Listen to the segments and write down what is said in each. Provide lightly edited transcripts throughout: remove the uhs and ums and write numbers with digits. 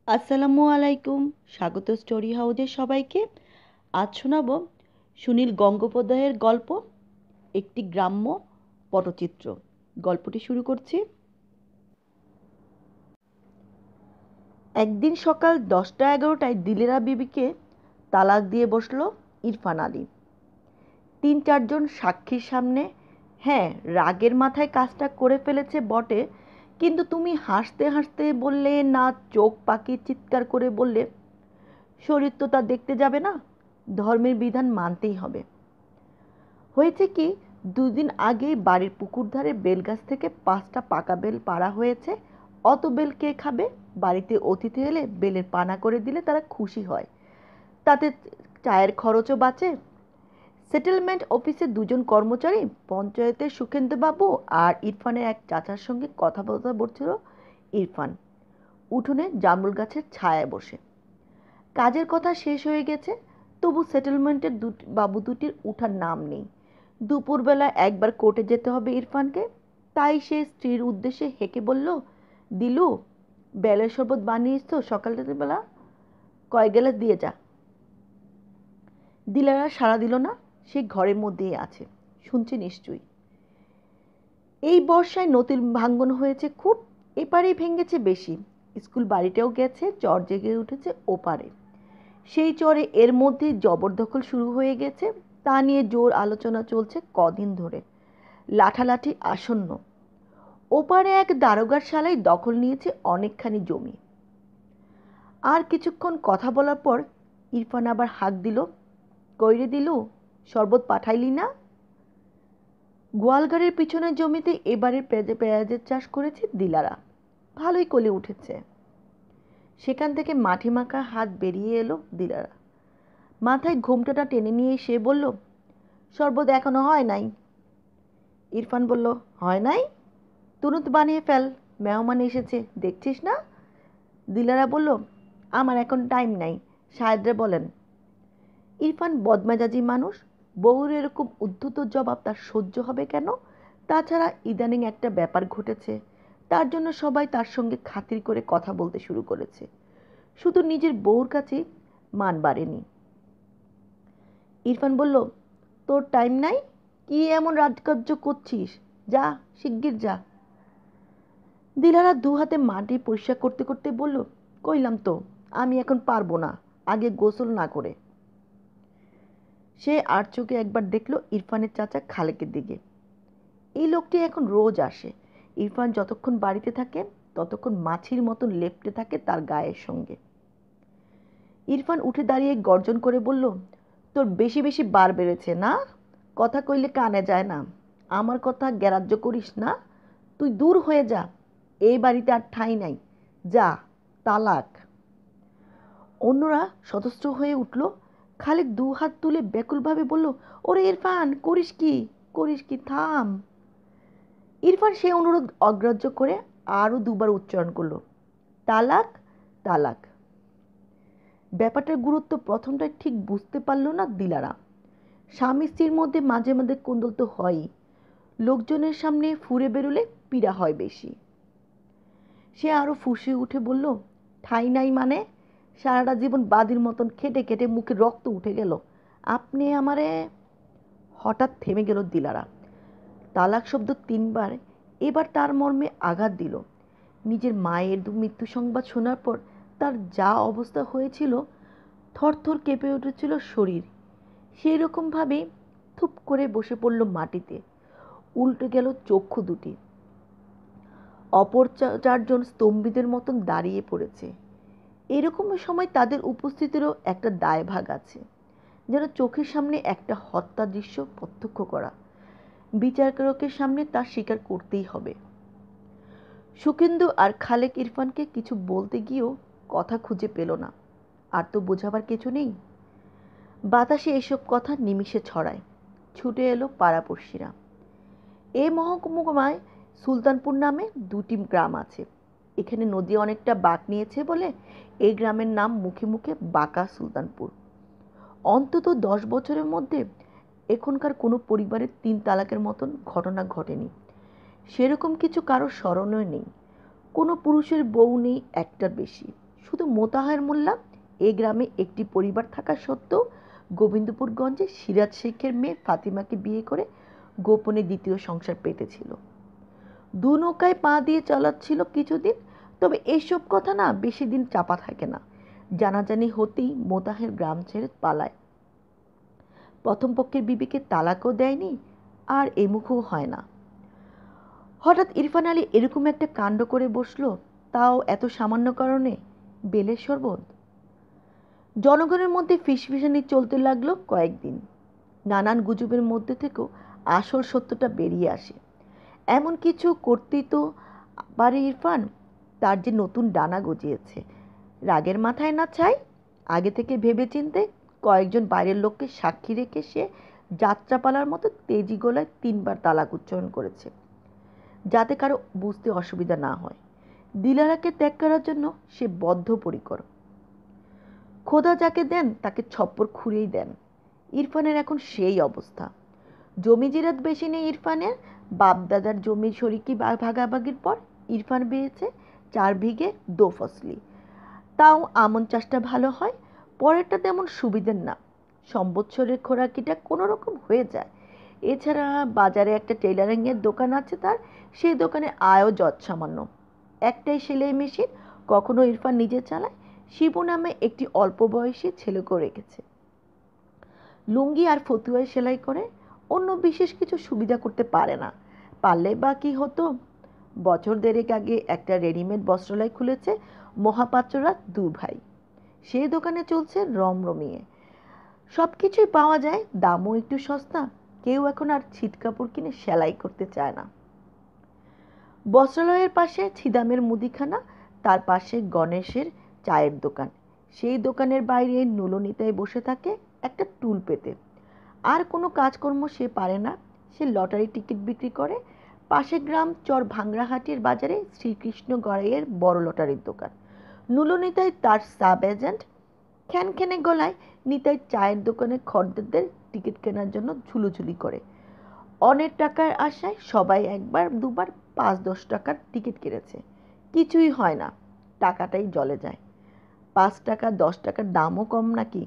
আসসালামু আলাইকুম। স্বাগত স্টোরি হাউসের সবাইকে। আজ শোনাব সুনীল গঙ্গোপাধ্যায়ের গল্প একটি গ্রাম্য পটচিত্র। গল্পটি শুরু করছি। একদিন সকাল 10টা-11টায় দিলেরা বিবিকে তালাক দিয়ে বসল ইরফান আলী। 3-4জন সাক্ষীর সামনে। হ্যাঁ, রাগের মাথায় কাজটা করে ফেলেছে বটে, কিন্তু তুমি হাসতে হাসতে বললে না, চোখ পাকিয়ে চিৎকার করে বললে শরীর তো তা দেখতে যাবে না, ধর্মের বিধান মানতেই হবে। হয়েছে কি, দুদিন আগেই বাড়ির পুকুর ধারে বেলগাছ থেকে 5টা পাকা বেল পাড়া হয়েছে। অত বেল কে খাবে? বাড়িতে অতিথি এলে বেলের পানা করে দিলে তারা খুশি হয়, তাতে চায়ের খরচও বাঁচে। সেটেলমেন্ট অফিসে 2জন কর্মচারী, পঞ্চায়েতের সুখেন্দ্রবাবু আর ইরফানের এক চাচার সঙ্গে কথাবার্তা বলছিল। ইরফান উঠোনে জামরুল গাছের ছায়ায় বসে। কাজের কথা শেষ হয়ে গেছে, তবু সেটেলমেন্টের বাবু দুটির উঠার নাম নেই। দুপুরবেলা একবার কোর্টে যেতে হবে ইরফানকে। তাই সে স্ত্রীর উদ্দেশ্যে হেঁকে বলল, দিলু, বেলের শরবত বানিয়েছ তো সকালবেলা? কয় গ্লাস দিয়ে যা। দিলারা সাড়া দিল না। সে ঘরের মধ্যেই আছে, শুনছে নিশ্চয়ই। এই বর্ষায় নদীর ভাঙ্গন হয়েছে খুব, এপারেই ভেঙেছে বেশি। স্কুল বাড়িটাও গেছে, চর জেগে উঠেছে ওপারে। সেই চরে এর মধ্যে জবরদখল শুরু হয়ে গেছে, তা নিয়ে জোর আলোচনা চলছে কদিন ধরে। লাঠালাঠি আসন্ন। ওপারে এক দারোগার শালাই দখল নিয়েছে অনেকখানি জমি। আর কিছুক্ষণ কথা বলার পর ইরফান আবার হাঁক দিল, কইরে দিলু, শরবত পাঠাইলি না? গোয়ালঘরের পিছনের জমিতে এবারে পেঁয়াজের চাষ করেছে দিলারা, ভালোই কলে উঠেছে। সেখান থেকে মাটি মাখা হাত বেরিয়ে এলো দিলারা। মাথায় ঘোমটাটা টেনে নিয়ে সে বলল, শরবত এখনো হয় নাই। ইরফান বলল, হয় নাই? তুরন্ত বানিয়ে ফেল, মেহমান এসেছে, দেখছিস না? দিলারা বলল, আমার এখন টাইম নাই, সাহেবরা বলেন। ইরফান বদমেজাজি মানুষ, বউর এরকম উদ্ধত জবাব তার সহ্য হবে কেন? তাছাড়া ইদানিং একটা ব্যাপার ঘটেছে, তার জন্য সবাই তার সঙ্গে খাতির করে কথা বলতে শুরু করেছে। শুধু নিজের বউর কাছে মান বাড়েনি। ইরফান বলল, তোর টাইম নাই? কি এমন রাজকার্য করছিস? যা, শিগগির যা। দিলারা দু হাতে মাটি পরিষ্কার করতে করতে বলল, কইলাম তো আমি এখন পারবো না, আগে গোসল না করে। সে আর চোখে একবার দেখলো ইরফানের চাচা খালেকের দিকে। এই লোকটি এখন রোজ আসে। ইরফান যতক্ষণ বাড়িতে থাকে ততক্ষণ মাছির মতন লেপ্টে থাকে তার গায়ের সঙ্গে। ইরফান উঠে দাঁড়িয়ে গর্জন করে বলল, তোর বেশি বেশি বার বেড়েছে না? কথা কইলে কানে যায় না, আমার কথা গ্রাহ্য করিস না। তুই দূর হয়ে যা, এই বাড়িতে আর ঠাঁই নাই, যা, তালাক। অন্যরা সতস্ত্র হয়ে উঠল। খালেক 2 হাত তুলে ব্যাকুলভাবে বলল, ওরে ইরফান, করিস কি, করিস কি, থাম। ইরফান সে অনুরোধ অগ্রাহ্য করে আরও 2বার উচ্চারণ করলো, তালাক, তালাক। ব্যাপারটার গুরুত্ব প্রথমটায় ঠিক বুঝতে পারল না দিলারা। স্বামী স্ত্রীর মধ্যে মাঝে মাঝে কোন্দল তো হয়ই, লোকজনের সামনে ফুরে বেরোলে পীড়া হয় বেশি। সে আরো ফুঁসে উঠে বলল, ঠাঁই নাই মানে? সারাটা জীবন বাদির মতন খেটে খেটে মুখে রক্ত উঠে গেল, আপনি আমারে। হঠাৎ থেমে গেল দিলারা। তালাক শব্দ 3বার এবার তার মর্মে আঘাত দিল। নিজের মায়ের মৃত্যু সংবাদ শোনার পর তার যা অবস্থা হয়েছিল, থরথর কেঁপে উঠেছিল শরীর, সেই রকমভাবে থুপ করে বসে পড়ল মাটিতে। উল্টে গেল চক্ষু দুটি। অপর 4জন স্তম্ভিতের মতন দাঁড়িয়ে পড়েছে। এরকম সময় তাদের উপস্থিতিরও একটা দায়ভাগ আছে, যেন চোখের সামনে একটা হত্যা দৃশ্য প্রত্যক্ষ করা। বিচারকের সামনে তা স্বীকার করতেই হবে। সুখেন্দু আর খালেক ইরফানকে কিছু বলতে গিয়েও কথা খুঁজে পেল না। আর তো বোঝাবার কিছু নেই। বাতাসে এসব কথা নিমিষে ছড়ায়। ছুটে এলো পাড়াপড়শিরা। এ মহকুমায় সুলতানপুর নামে 2টি গ্রাম আছে। এখানে নদী অনেকটা বাঁক নিয়েছে বলে এই গ্রামের নাম মুখে মুখে বাঁকা সুলতানপুর। অন্তত 10 বছরের মধ্যে এখানকার কোনো পরিবারের 3 তালাকের মতন ঘটনা ঘটেনি। সেরকম কিছু কারো স্মরণেও নেই। কোনো পুরুষের বউ নেই একটার বেশি। শুধু মোতাহার মোল্লা এ গ্রামে একটি পরিবার থাকা সত্ত্বেও গোবিন্দপুরগঞ্জে সিরাজ শেখের মেয়ে ফাতিমাকে বিয়ে করে গোপনে দ্বিতীয় সংসার পেতেছিল। দু নৌকায় পা দিয়ে চালাচ্ছিল কিছুদিন। তবে এসব কথা না বেশি দিন চাপা থাকে না। জানাজানি হতেই মোতাহের গ্রাম ছেড়ে পালায়। প্রথম পক্ষের বিবিকে তালাকও দেয়নি, আর এমুখও হয় না। হঠাৎ ইরফান আলী এরকম একটা কাণ্ড করে বসলো, তাও এত সামান্য কারণে, বেলের শরবত। জনগণের মধ্যে ফিসফিসানি চলতে লাগলো কয়েকদিন। নানান গুজবের মধ্যে থেকেও আসল সত্যটা বেরিয়ে আসে। এমন কিছু করতেই তো পারে ইরফান, তার যে নতুন ডানা গজিয়েছে। রাগের মাথায় না চাই, আগে থেকে ভেবেচিন্তে কয়েকজন বাইরের লোককে সাক্ষী রেখে সে যাত্রাপালার মতো তেজি গলায় 3বার তালাক উচ্চারণ করেছে, যাতে কারো বুঝতে অসুবিধা না হয়। দিলারাকে ত্যাগ করার জন্য সে বদ্ধপরিকর। খোদা যাকে দেন তাকে ছপ্পর খুঁড়েই দেন। ইরফানের এখন সেই অবস্থা। জমি জিরাত বেশি নেই ইরফানের। বাপদাদার জমির শরিকি ভাগাভাগির পর ইরফান পেয়েছে 4 বিঘে দোফসলি। তাও আমন চাষটা ভালো হয়, পরেরটা তেমন সুবিধের না। সম্বৎসরের খোরাকিটা কোনো রকম হয়ে যায়। এছাড়া বাজারে একটা টেইলারিংয়ের দোকান আছে তার, সেই দোকানে আয়ও যৎসামান্য। একটাই সেলাই মেশিন, কখনো ইরফান নিজে চালায়, শিবু নামে একটি অল্প বয়সী ছেলেকেও রেখেছে। লুঙ্গি আর ফতুয়ায় সেলাই করে, অন্য বিশেষ কিছু সুবিধা করতে পারে না। পারলে বা কি হতো। বছর দেড়েক আগে একটা রেডিমেড বস্ত্রালয় খুলেছে মহাপাত্ররা 2 ভাই। সেই দোকানে চলছে রমরমিয়ে। সব কিছুই পাওয়া যায়, দামও একটু সস্তা। কেউ এখন আর ছিট কাপড় কিনে সেলাই করতে চায় না। বস্ত্রালয়ের পাশে ছিদামের মুদিখানা, তার পাশে গণেশের চায়ের দোকান। সেই দোকানের বাইরে নুলনিতায় বসে থাকে একটা টুল পেতে। আর কোনো কাজকর্ম সে পারে না। সে লটারি টিকিট বিক্রি করে। পাশের গ্রাম চর ভাংরাহাটির বাজারে শ্রীকৃষ্ণ গড়াইয়ের বড় লটারির দোকান। নুলনিতায় তার সাব এজেন্ট। খ্যানখ্যানে গলায় নিতাই চায়ের দোকানে খদ্দেরদের টিকিট কেনার জন্য ঝুলোঝুলি করে। অনেক টাকার আশায় সবাই একবার দুবার 5-10 টাকার টিকিট কিনেছে। কিছুই হয় না, টাকাটাই জলে যায়। 5 টাকা 10 টাকার দামও কম নাকি?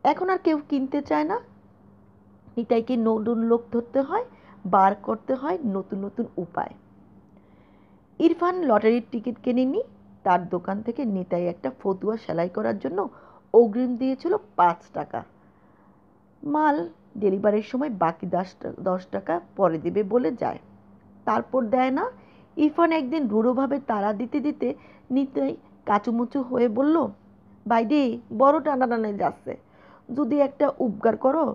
এখন আর কেউ কিনতে চায় না। নিতাইকে নতুন লোক ধরতে হয়, বার করতে হয় নতুন নতুন উপায়। ইরফান লটারির টিকিট কেনেনি। তার দোকান থেকে নিতাই একটা ফতুয়া সেলাই করার জন্য অগ্রিম দিয়েছিল 5 টাকা। মাল ডেলিভারির সময় বাকি 10 টাকা পরে দেবে বলে যায়। তারপর দেয় না। ইরফান একদিন রূঢ়ভাবে তাড়া দিতে দিতে নিতাই কাচুমুচু হয়ে বলল, ভাইডি বড় টানাটানি যাচ্ছে, যদি একটা উপকার করো,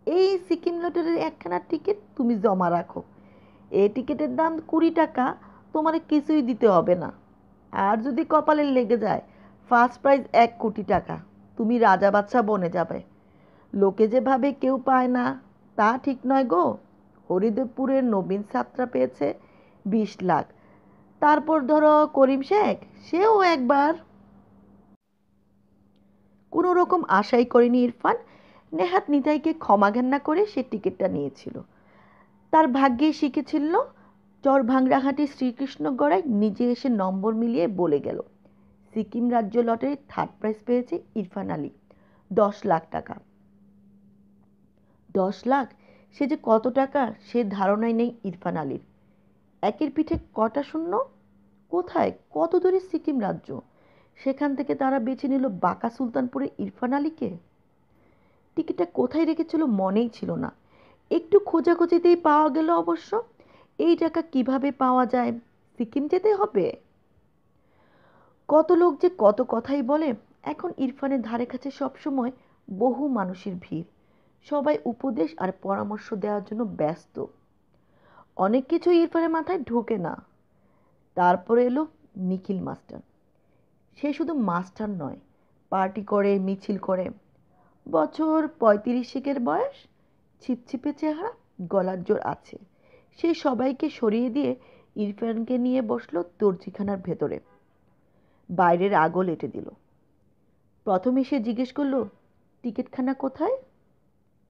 এই সিকিম লটারির একখানা টিকিট তুমি জমা রাখো। এই টিকিটের দাম 20 টাকা, তোমার কিছুই দিতে হবে না। আর যদি কপালে লেগে যায়, ফার্স্ট প্রাইজ 1 কোটি টাকা, তুমি রাজা বাদশা বনে যাবে। লোকে যে ভাবে কেউ পায় না, তা ঠিক নয় গো। হরিদেবপুরের নবীন ছাত্রা পেয়েছে 20 লাখ। তারপর ধরো করিম শেখ, সেও একবার। কোনো রকম আশাই করেনি ইরফান। নেহাত নিতাইকে ক্ষমা ঘেন্না করে সে টিকিটটা নিয়েছিল। তার ভাগ্যে শিখেছিল চর ভাংরাহাটি শ্রীকৃষ্ণ গড়াই নিজে এসে নম্বর মিলিয়ে বলে গেল, সিকিম রাজ্য লটারির 3rd প্রাইজ পেয়েছে ইরফান আলী, 10 লাখ টাকা। 10 লাখ, সে যে কত টাকা সে ধারণাই নেই ইরফান আলীর। একের পিঠে কটা শূন্য। কোথায়, কত দূরে সিকিম রাজ্য? সেখান থেকে তারা বেছে নিল বাঁকা সুলতানপুরে ইরফান আলীকে। টিকিটটা কোথায় রেখেছিল মনেই ছিল না। একটু খোঁজাখুঁজিতেই পাওয়া গেল অবশ্য। এই টাকা কিভাবে পাওয়া যায়? সিকিম যেতে হবে। কত লোক যে কত কথাই বলে। এখন ইরফানের ধারে কাছে সবসময় বহু মানুষের ভিড়। সবাই উপদেশ আর পরামর্শ দেওয়ার জন্য ব্যস্ত। অনেক কিছু ইরফানের মাথায় ঢোকে না। তারপরে এলো নিখিল মাস্টার। সে শুধু মাস্টার নয়, পার্টি করে, মিছিল করে। বছর 35-এর বয়স, ছিপছিপে চেহারা, গলার জোর আছে। সে সবাইকে সরিয়ে দিয়ে ইরফানকে নিয়ে বসলো দর্জিখানার ভেতরে। বাইরের আগল এঁটে দিল। প্রথমে সে জিজ্ঞেস করলো, টিকিটখানা কোথায়?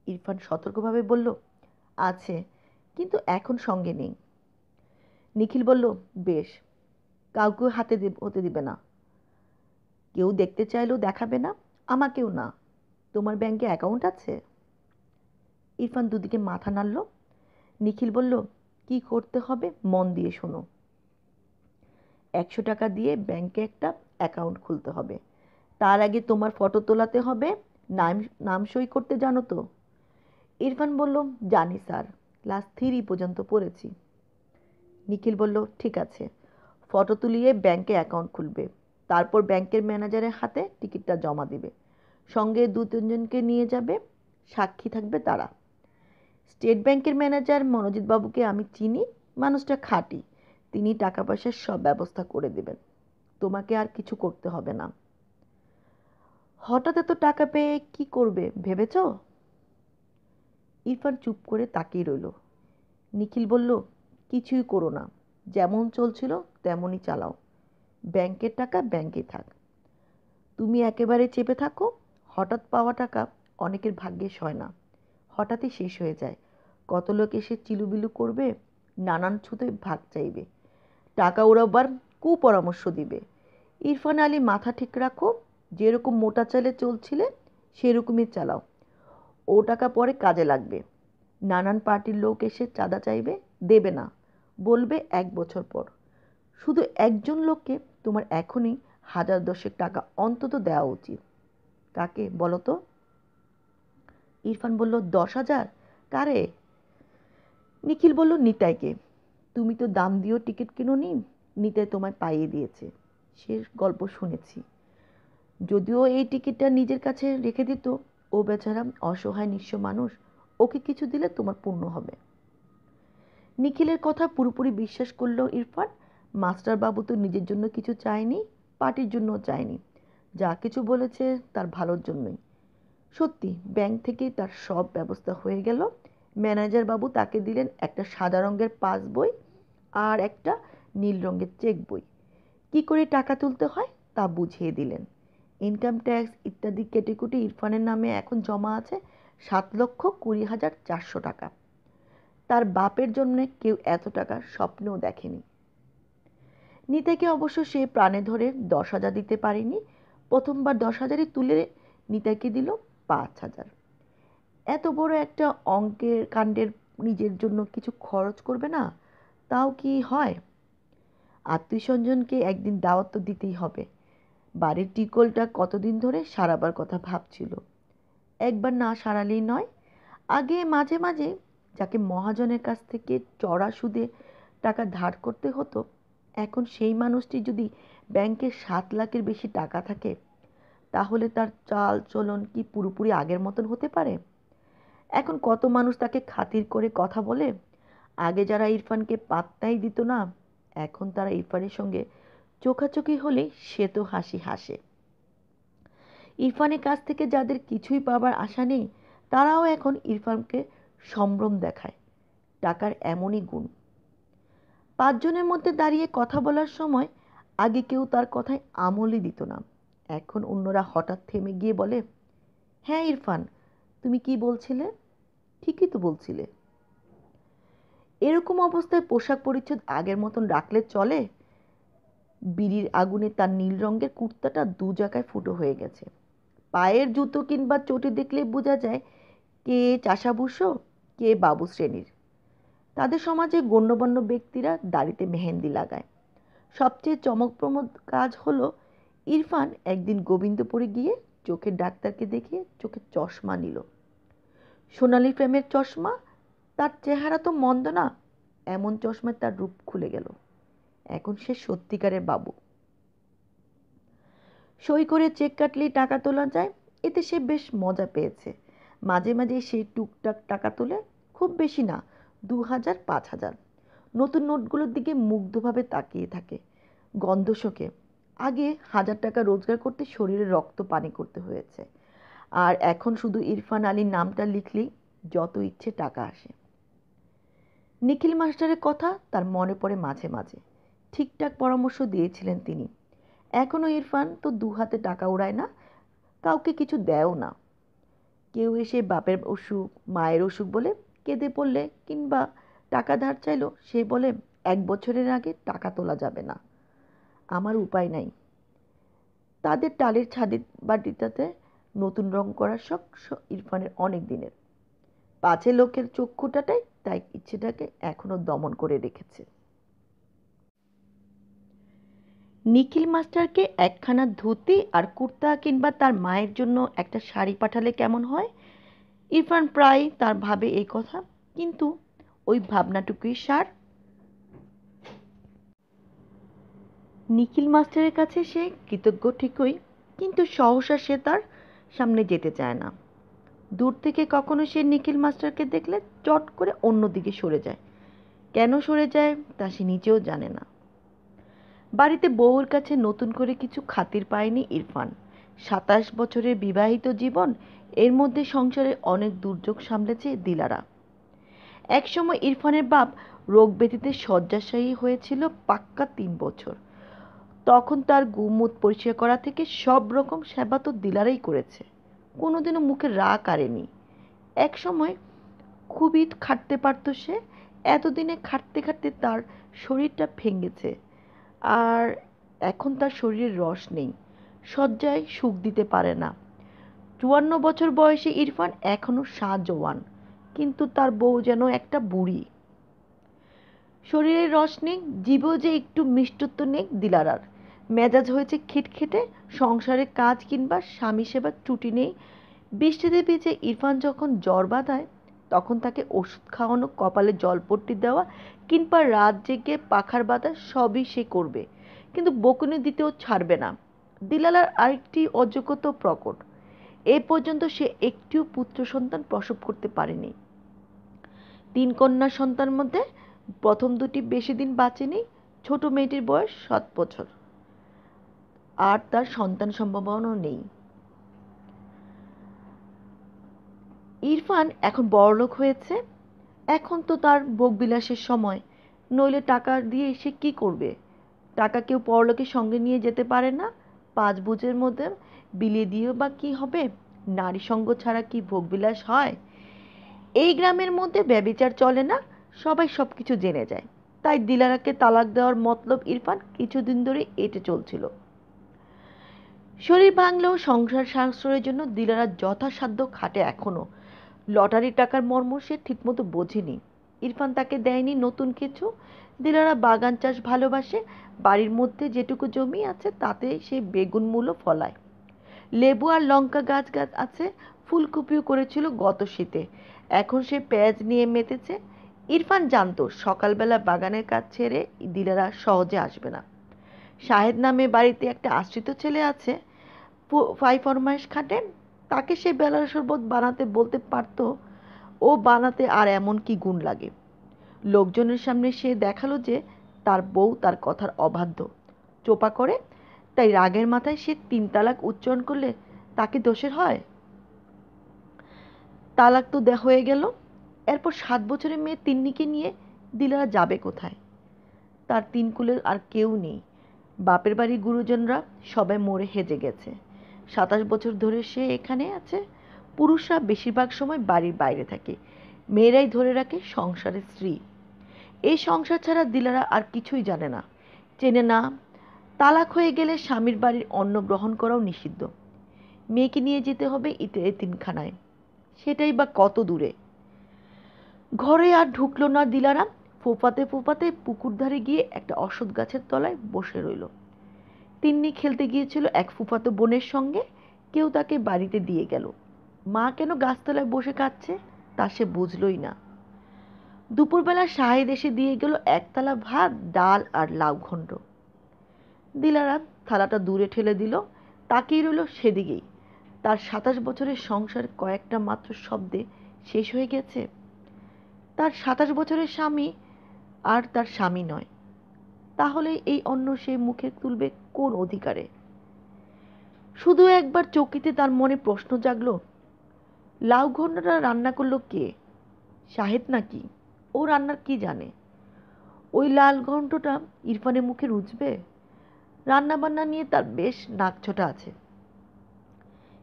ইরফান সতর্কভাবে বলল, আছে, কিন্তু এখন সঙ্গে নেই। নিখিল বলল, বেশ, কাউকে হতে দিবে না। কেউ দেখতে চাইলেও দেখাবে না, আমাকেও না। তোমার ব্যাংকে অ্যাকাউন্ট আছে? ইরফান দুদিকে মাথা নাড়ল। নিখিল বলল, কি করতে হবে মন দিয়ে শোনো। 100 টাকা দিয়ে ব্যাংকে একটা অ্যাকাউন্ট খুলতে হবে। তার আগে তোমার ফটো তোলাতে হবে। নাম নাম সই করতে জানো তো? ইরফান বলল, জানি স্যার, ক্লাস 3 পর্যন্ত পড়েছি। নিখিল বলল, ঠিক আছে, ফটো তুলিয়ে ব্যাংকে অ্যাকাউন্ট খুলবে। তারপর ব্যাংকের ম্যানেজারের হাতে টিকিটটা জমা দিবে। সঙ্গে 2-3জনকে নিয়ে যাবে, সাক্ষী থাকবে তারা। স্টেট ব্যাংকের ম্যানেজার মনোজিৎ বাবুকে আমি চিনি, মানুষটা খাঁটি। তিনি টাকা পয়সার সব ব্যবস্থা করে দেবেন। তোমাকে আর কিছু করতে হবে না। হঠাৎ এত টাকা পেয়ে কি করবে ভেবেছ? ইরফান চুপ করে তাকিয়ে রইল। নিখিল বলল, কিছুই করো না, যেমন চলছিল তেমনই চালাও। ব্যাংকের টাকা ব্যাংকেই থাক। তুমি একেবারে চেপে থাকো। হঠাৎ পাওয়া টাকা অনেকের ভাগ্যে হয় না, হঠাৎই শেষ হয়ে যায়। কত লোক এসে চিলুবিলু করবে, নানান ছুতে ভাগ চাইবে, টাকা উড়াবার কুপরামর্শ দিবে। ইরফান আলী, মাথা ঠিক রাখো। যেরকম মোটা চালে চলছিলে সেরকমই চালাও। ও টাকা পরে কাজে লাগবে। নানান পার্টির লোক এসে চাঁদা চাইবে, দেবে না, বলবে 1 বছর পর। শুধু একজন লোককে তোমার এখনই 1000-10 টাকা অন্তত দেওয়া উচিত। কাকে বলো তো? ইরফান বলল, 10,000? কারে? নিখিল বলল, নিতাইকে। তুমি তো দাম দিয়েও টিকিট কিনোনি, নিতাই তোমায় পাইয়ে দিয়েছে। সে গল্প শুনেছি। যদিও এই টিকিটটা নিজের কাছে রেখে দিত, ও বেচারা অসহায় নিঃস্ব মানুষ, ওকে কিছু দিলে তোমার পুণ্য হবে। নিখিলের কথা পুরোপুরি বিশ্বাস করল ইরফান। মাস্টার বাবু তো নিজের জন্য কিছু চায়নি, পার্টির জন্যও চায়নি। যা কিছু বলেছে তার ভালোর জন্যই। সত্যি ব্যাংক থেকেই তার সব ব্যবস্থা হয়ে গেল। ম্যানেজার বাবু তাকে দিলেন একটা সাদা রঙের পাস বই আর একটা নীল রঙের চেক বই। কি করে টাকা তুলতে হয় তা বুঝিয়ে দিলেন। ইনকাম ট্যাক্স ইত্যাদি কেটেকুটি ইরফানের নামে এখন জমা আছে 7,20,400 টাকা। তার বাপের জন্য কেউ এত টাকা স্বপ্নেও দেখেনি। নিতাইকে অবশ্য সে প্রাণে ধরে 10,000 দিতে পারেনি। প্রথমবার 10,000ই তুলে নিতাইকে দিল 5,000। এত বড় একটা অঙ্কের কাণ্ডের নিজের জন্য কিছু খরচ করবে না, তাও কি হয়? আত্মীয়স্বজনকে একদিন দাওয়াত তো দিতেই হবে। বাড়ির টিকলটা কতদিন ধরে সারাবার কথা ভাবছিল। একবার না সারালেই নয়। আগে মাঝে মাঝে যাকে মহাজনের কাছ থেকে চড়া সুদে টাকা ধার করতে হতো, এখন সেই মানুষটি যদি ব্যাংকে 7 লাখের বেশি টাকা থাকে, তাহলে তার চাল চলন কি পুরোপুরি আগের মতন হতে পারে? এখন কত মানুষ তাকে খাতির করে কথা বলে। আগে যারা ইরফানকে পাত্তাই দিত না, এখন তারা ইরফানের সঙ্গে চোখাচোখি হলে সে তো হাসি হাসে। ইরফানের কাছ থেকে যাদের কিছুই পাবার আশা নেই, তারাও এখন ইরফানকে সম্ভ্রম দেখায়। টাকার এমনই গুণ। 5 জনের মধ্যে দাঁড়িয়ে কথা বলার সময় আগে কেউ তার কথায় আমলই দিত না। এখন অন্যরা হঠাৎ থেমে গিয়ে বলে, হ্যাঁ ইরফান, তুমি কি বলছিলে? ঠিকই তো বলছিলে। এরকম অবস্থায় পোশাক পরিচ্ছদ আগের মতন রাখলে চলে? বিড়ির আগুনে তার নীল রঙের কুর্তাটা 2 জায়গায় ফুটো হয়ে গেছে। পায়ের জুতো কিংবা চটি দেখলে বোঝা যায় কে চাষাভুষো, কে বাবু শ্রেণীর। তাদের সমাজে গণ্যমান্য ব্যক্তিরা দাড়িতে মেহেন্দি লাগায়। সবচেয়ে চমকপ্রমোদ কাজ হলো, ইরফান একদিন গোবিন্দপুরে গিয়ে চোখের ডাক্তারকে দেখিয়ে চোখে চশমা নিল। সোনালি ফ্রেমের চশমা। তার চেহারা তো মন্দ না, এমন চশমায় তার রূপ খুলে গেল। এখন সে সত্যিকারের বাবু। সই করে চেক কাটলেই টাকা তোলা যায়, এতে সে বেশ মজা পেয়েছে। মাঝে মাঝে সে টুকটাক টাকা তোলে, খুব বেশি না, 2,000, 5,000। নতুন নোটগুলোর দিকে মুগ্ধভাবে তাকিয়ে থাকে। গন্ধ শোকে। আগে 1,000 টাকা রোজগার করতে শরীরে রক্ত পানি করতে হয়েছে, আর এখন শুধু ইরফান আলীর নামটা লিখলেই যত ইচ্ছে টাকা আসে। নিখিল মাস্টারের কথা তার মনে পড়ে মাঝে মাঝে। ঠিকঠাক পরামর্শ দিয়েছিলেন তিনি। এখনও ইরফান তো 2 হাতে টাকা উড়ায় না, কাউকে কিছু দেয়ও না। কেউ এসে বাপের অসুখ, মায়ের অসুখ বলে কেঁদে পড়লে কিংবা টাকা ধার চাইলো, সে বলে 1 বছরের আগে টাকা তোলা যাবে না। আমার উপায় নাই। তাদের টালির ছাদের বাড়িটাতে নতুন রং করার শখ ইরফানের অনেক দিনের। পাছে লোকের চক্ষুটাটাই তাই ইচ্ছেটাকে এখনো দমন করে রেখেছে। নিখিল মাস্টারকে একখানা ধুতি আর কুর্তা কিংবা তার মায়ের জন্য একটা শাড়ি পাঠালে কেমন হয়? ইরফান প্রায় তার ভাবে এই কথা, কিন্তু ওই ভাবনাটুকুই সার। নিখিল মাস্টারের কাছে সে কৃতজ্ঞ ঠিকই, কিন্তু সহসা সে তার সামনে যেতে চায় না। দূর থেকে কখনো সে নিখিল মাস্টারকে দেখলে চট করে অন্যদিকে সরে যায়। কেন সরে যায় তা সে নিজেও জানে না। বাড়িতে বউয়ের কাছে নতুন করে কিছু খাতির পায়নি ইরফান। 27 বছরের বিবাহিত জীবন, এর মধ্যে সংসারে অনেক দুর্যোগ সামলেছে দিলারা। একসময় ইরফানের বাপ রোগ ব্যাধিতে শয্যাশায়ী হয়েছিল পাক্কা 3 বছর। তখন তার গুমুত পরিষ্কার করা থেকে সব রকম সেবা তো দিলারাই করেছে, কোনোদিনও মুখে রাগ আড়েনি। এক সময় খুবই খাটতে পারত সে, এতদিনে খাটতে খাটতে তার শরীরটা ভেঙেছে, আর এখন তার শরীরে রস নেই, শয্যায় সুখ দিতে পারে না। 54 বছর বয়সে ইরফান এখনো সাজওয়ান, কিন্তু তার বউ যেন একটা বুড়ি। শরীরে রস নেই, জীবেও যে একটু মিষ্টত্ব নেই দিলারার। মেজাজ হয়েছে খিটখিটে, সংসারে কাজ কিংবা স্বামী সেবার ত্রুটি নেই। বৃষ্টিতে ভিজে ইরফান যখন জ্বর বাঁধায়, তখন তাকে ওষুধ খাওয়ানো, কপালে জলপট্টি দেওয়া কিংবা রাত জেগে পাখার বাঁধা সবই সে করবে, কিন্তু বকুনি দিতেও ছাড়বে না। দিলালার আরেকটি অযোগ্যতা প্রকট, এ পর্যন্ত সে একটিও পুত্র সন্তান প্রসব করতে পারেনি। 3 কন্যা সন্তান মধ্যে প্রথম দুটি বেশি দিন বাঁচেনি। ছোট মেয়েটির বয়স 7 বছর, আর তার সন্তান সম্ভাবনাও নেই। ইরফান এখন বড়লোক হয়েছে, এখন তো তার ভোগবিলাসের সময়, নইলে টাকা দিয়ে সে কি করবে? টাকা কেউ পরলোকের সঙ্গে নিয়ে যেতে পারে না। 5 ভুজের মধ্যে বিলিয়ে দিয়েও বা কি হবে? নারী সঙ্গ ছাড়া কি ভোগবিলাস হয়? এই গ্রামের মধ্যে ব্যভিচার চলে না, সবাই সবকিছু জেনে যায়। তাই দিলারাকে তালাক দেওয়ার মতলব ইরফান কিছুদিন ধরে এঁটে চলছিল। শরীর ভাঙলেও সংসার সাশ্রয়ের জন্য দিলারা যথাসাধ্য খাটে এখনো। লটারির টাকার মর্ম সে ঠিকমতো বোঝেনি। ইরফান তাকে দেয়নি নতুন কিছু। দিলারা বাগান চাষ ভালোবাসে, বাড়ির মধ্যে যেটুকু জমি আছে তাতে সে বেগুন মূলো ফলায়। লেবু আর লঙ্কা গাছ গাছ আছে, ফুলকপিও করেছিল গত শীতে, এখন সে পেঁয়াজ নিয়ে মেতেছে। ইরফান জানতো সকালবেলা বাগানের কাজ ছেড়ে দিলারা সহজে আসবে না। শাহেদ নামে বাড়িতে একটা আশ্রিত ছেলে আছে, ফাই ফরমাইশ খাটেন, তাকে সে বেলার শরবত বানাতে বলতে পারত, ও বানাতে আর এমন কি গুণ লাগে? লোকজনের সামনে সে দেখালো যে তার বউ তার কথার অবাধ্য, চোপা করে, তাই রাগের মাথায় সে 3 তালাক উচ্চারণ করলে তাকে দোষের হয়? তালাক তো হয়ে গেল, এরপর 7 বছরের মেয়ে তিন্নিকে নিয়ে দিলারা যাবে কোথায়? তার 3 কুলের আর কেউ নেই। বাপের বাড়ির গুরুজনরা সবাই মরে হেজে গেছে। 27 বছর ধরে সে এখানে আছে। পুরুষরা বেশিরভাগ সময় বাড়ির বাইরে থাকে, মেয়েরাই ধরে রাখে সংসারের স্ত্রী। এই সংসার ছাড়া দিলারা আর কিছুই জানে না, চেনে না। তালাক হয়ে গেলে স্বামীর বাড়ির অন্ন গ্রহণ করাও নিষিদ্ধ। মেয়েকে নিয়ে যেতে হবে এতিমখানায়, সেটাই বা কত দূরে। ঘরে আর ঢুকলো না দিলারা। ফোঁপাতে ফোঁপাতে পুকুর ধারে গিয়ে একটা অশ্বত্থ গাছের তলায় বসে রইল। তিন্নি খেলতে গিয়েছিল এক ফুফাতো বোনের সঙ্গে, কেউ তাকে বাড়িতে দিয়ে গেল। মা কেন গাছতলায় বসে কাঁদছে তা সে বুঝলই না। দুপুরবেলা শাহেদ এসে দিয়ে গেল 1 থালা ভাত, ডাল আর লাউ ঘণ্ট। দিলারা থালাটা দূরে ঠেলে দিল, তাকিয়ে রইল সেদিকেই। তার 27 বছরের সংসার কয়েকটা মাত্র শব্দে শেষ হয়ে গেছে। তার 27 বছরের স্বামী আর তার স্বামী নয়, তাহলে এই অন্ন সে মুখে তুলবে কোন অধিকারে? শুধু একবার চকিতে তার মনে প্রশ্ন জাগলো, লাউ ঘণ্টটা রান্না করলো কে? শাহেদ নাকি? ও রান্নার কি জানে? ওই লাল ঘণ্টটা ইরফানের মুখে রুচবে? রান্না বান্না নিয়ে তার বেশ নাকছোটা আছে।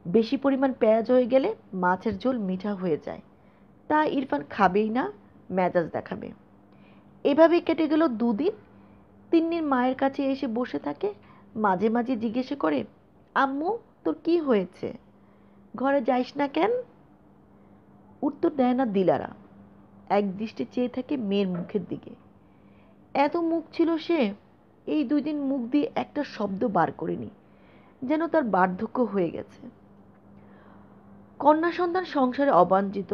বেশি পরিমাণ পেঁয়াজ হয়ে গেলে মাছের ঝোল মিঠা হয়ে যায়, তা ইরফান খাবেই না, মেজাজ দেখাবে। এভাবেই কেটে গেল 2 দিন। তিন্নির মায়ের কাছে এসে বসে থাকে, মাঝে মাঝে জিজ্ঞেস করে, আম্মু, তোর কি হয়েছে? ঘরে যাইস না কেন? উত্তর দেয় না দিলারা, এক দৃষ্টে চেয়ে থাকে মেয়ের মুখের দিকে। এত মুখ ছিল সে, এই 2 দিন মুখ দিয়ে একটা শব্দ বার করেনি, যেন তার বার্ধক্য হয়ে গেছে। কন্যা সন্তান সংসারে অবাঞ্ছিত,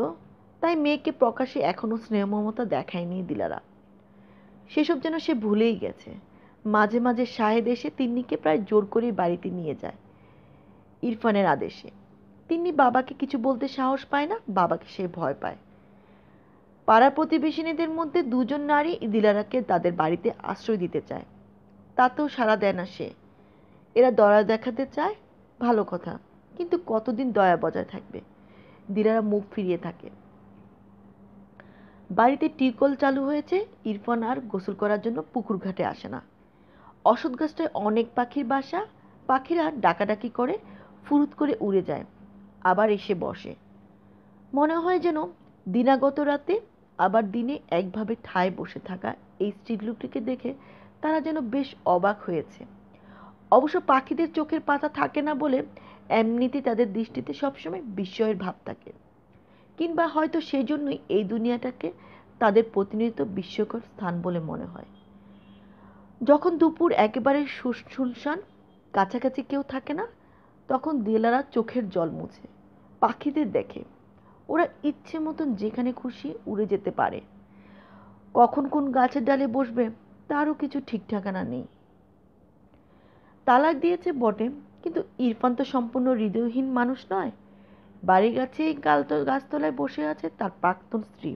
তাই মেয়েকে প্রকাশ্যে এখনো স্নেহ মমতা দেখায়নি দিলারা। সেসব যেন সে ভুলেই গেছে। মাঝে মাঝে শাহেদ এসে তিন্নিকে প্রায় জোর করেই বাড়িতে নিয়ে যায় ইরফানের আদেশে। তিন্নি বাবাকে কিছু বলতে সাহস পায় না, বাবাকে সে ভয় পায়। পাড়া প্রতিবেশিনীদের মধ্যে 2জন নারী দিলারাকে তাদের বাড়িতে আশ্রয় দিতে চায়, তাতেও সাড়া দেয় না সে। এরা দয়া দেখাতে চায়, ভালো কথা, কিন্তু কতদিন দয়া বজায় থাকবে? দিলারা মুখ ফিরিয়ে থাকে। বাড়িতে টিউবওয়েল চালু হয়েছে, ইরফান আর গোসল করার জন্য পুকুর ঘাটে আসে না। অশ্বত্থ গাছটায় অনেক পাখির বাসা, পাখিরা ডাকাডাকি করে, ফুরুত করে উড়ে যায়, আবার এসে বসে। মনে হয় যেন দিনাগত রাতে আবার দিনে একভাবে ঠায় বসে থাকা এই স্ত্রীলোকটিকে দেখে তারা যেন বেশ অবাক হয়েছে। অবশ্য পাখিদের চোখের পাতা থাকে না বলে এমনিতেই তাদের দৃষ্টিতে সবসময় বিস্ময়ের ভাব থাকে, কিংবা হয়তো সেই জন্যই এই দুনিয়াটাকে তাদের প্রতিনিয়ত বিস্ময়কর স্থান বলে মনে হয়। যখন দুপুর একেবারে শুনশান, কাছাকাছি কেউ থাকে না, তখন দিলারা চোখের জল মুছে পাখিদের দেখে। ওরা ইচ্ছে মতন যেখানে খুশি উড়ে যেতে পারে। কখন কোন গাছের ডালে বসবে তারও কিছু ঠিক ঠিকানা নেই। তালাক দিয়েছে বটে, কিন্তু ইরফান তো সম্পূর্ণ হৃদয়হীন মানুষ নয়। বাড়ির কাছে গাছতলায় বসে আছে তার প্রাক্তন স্ত্রী,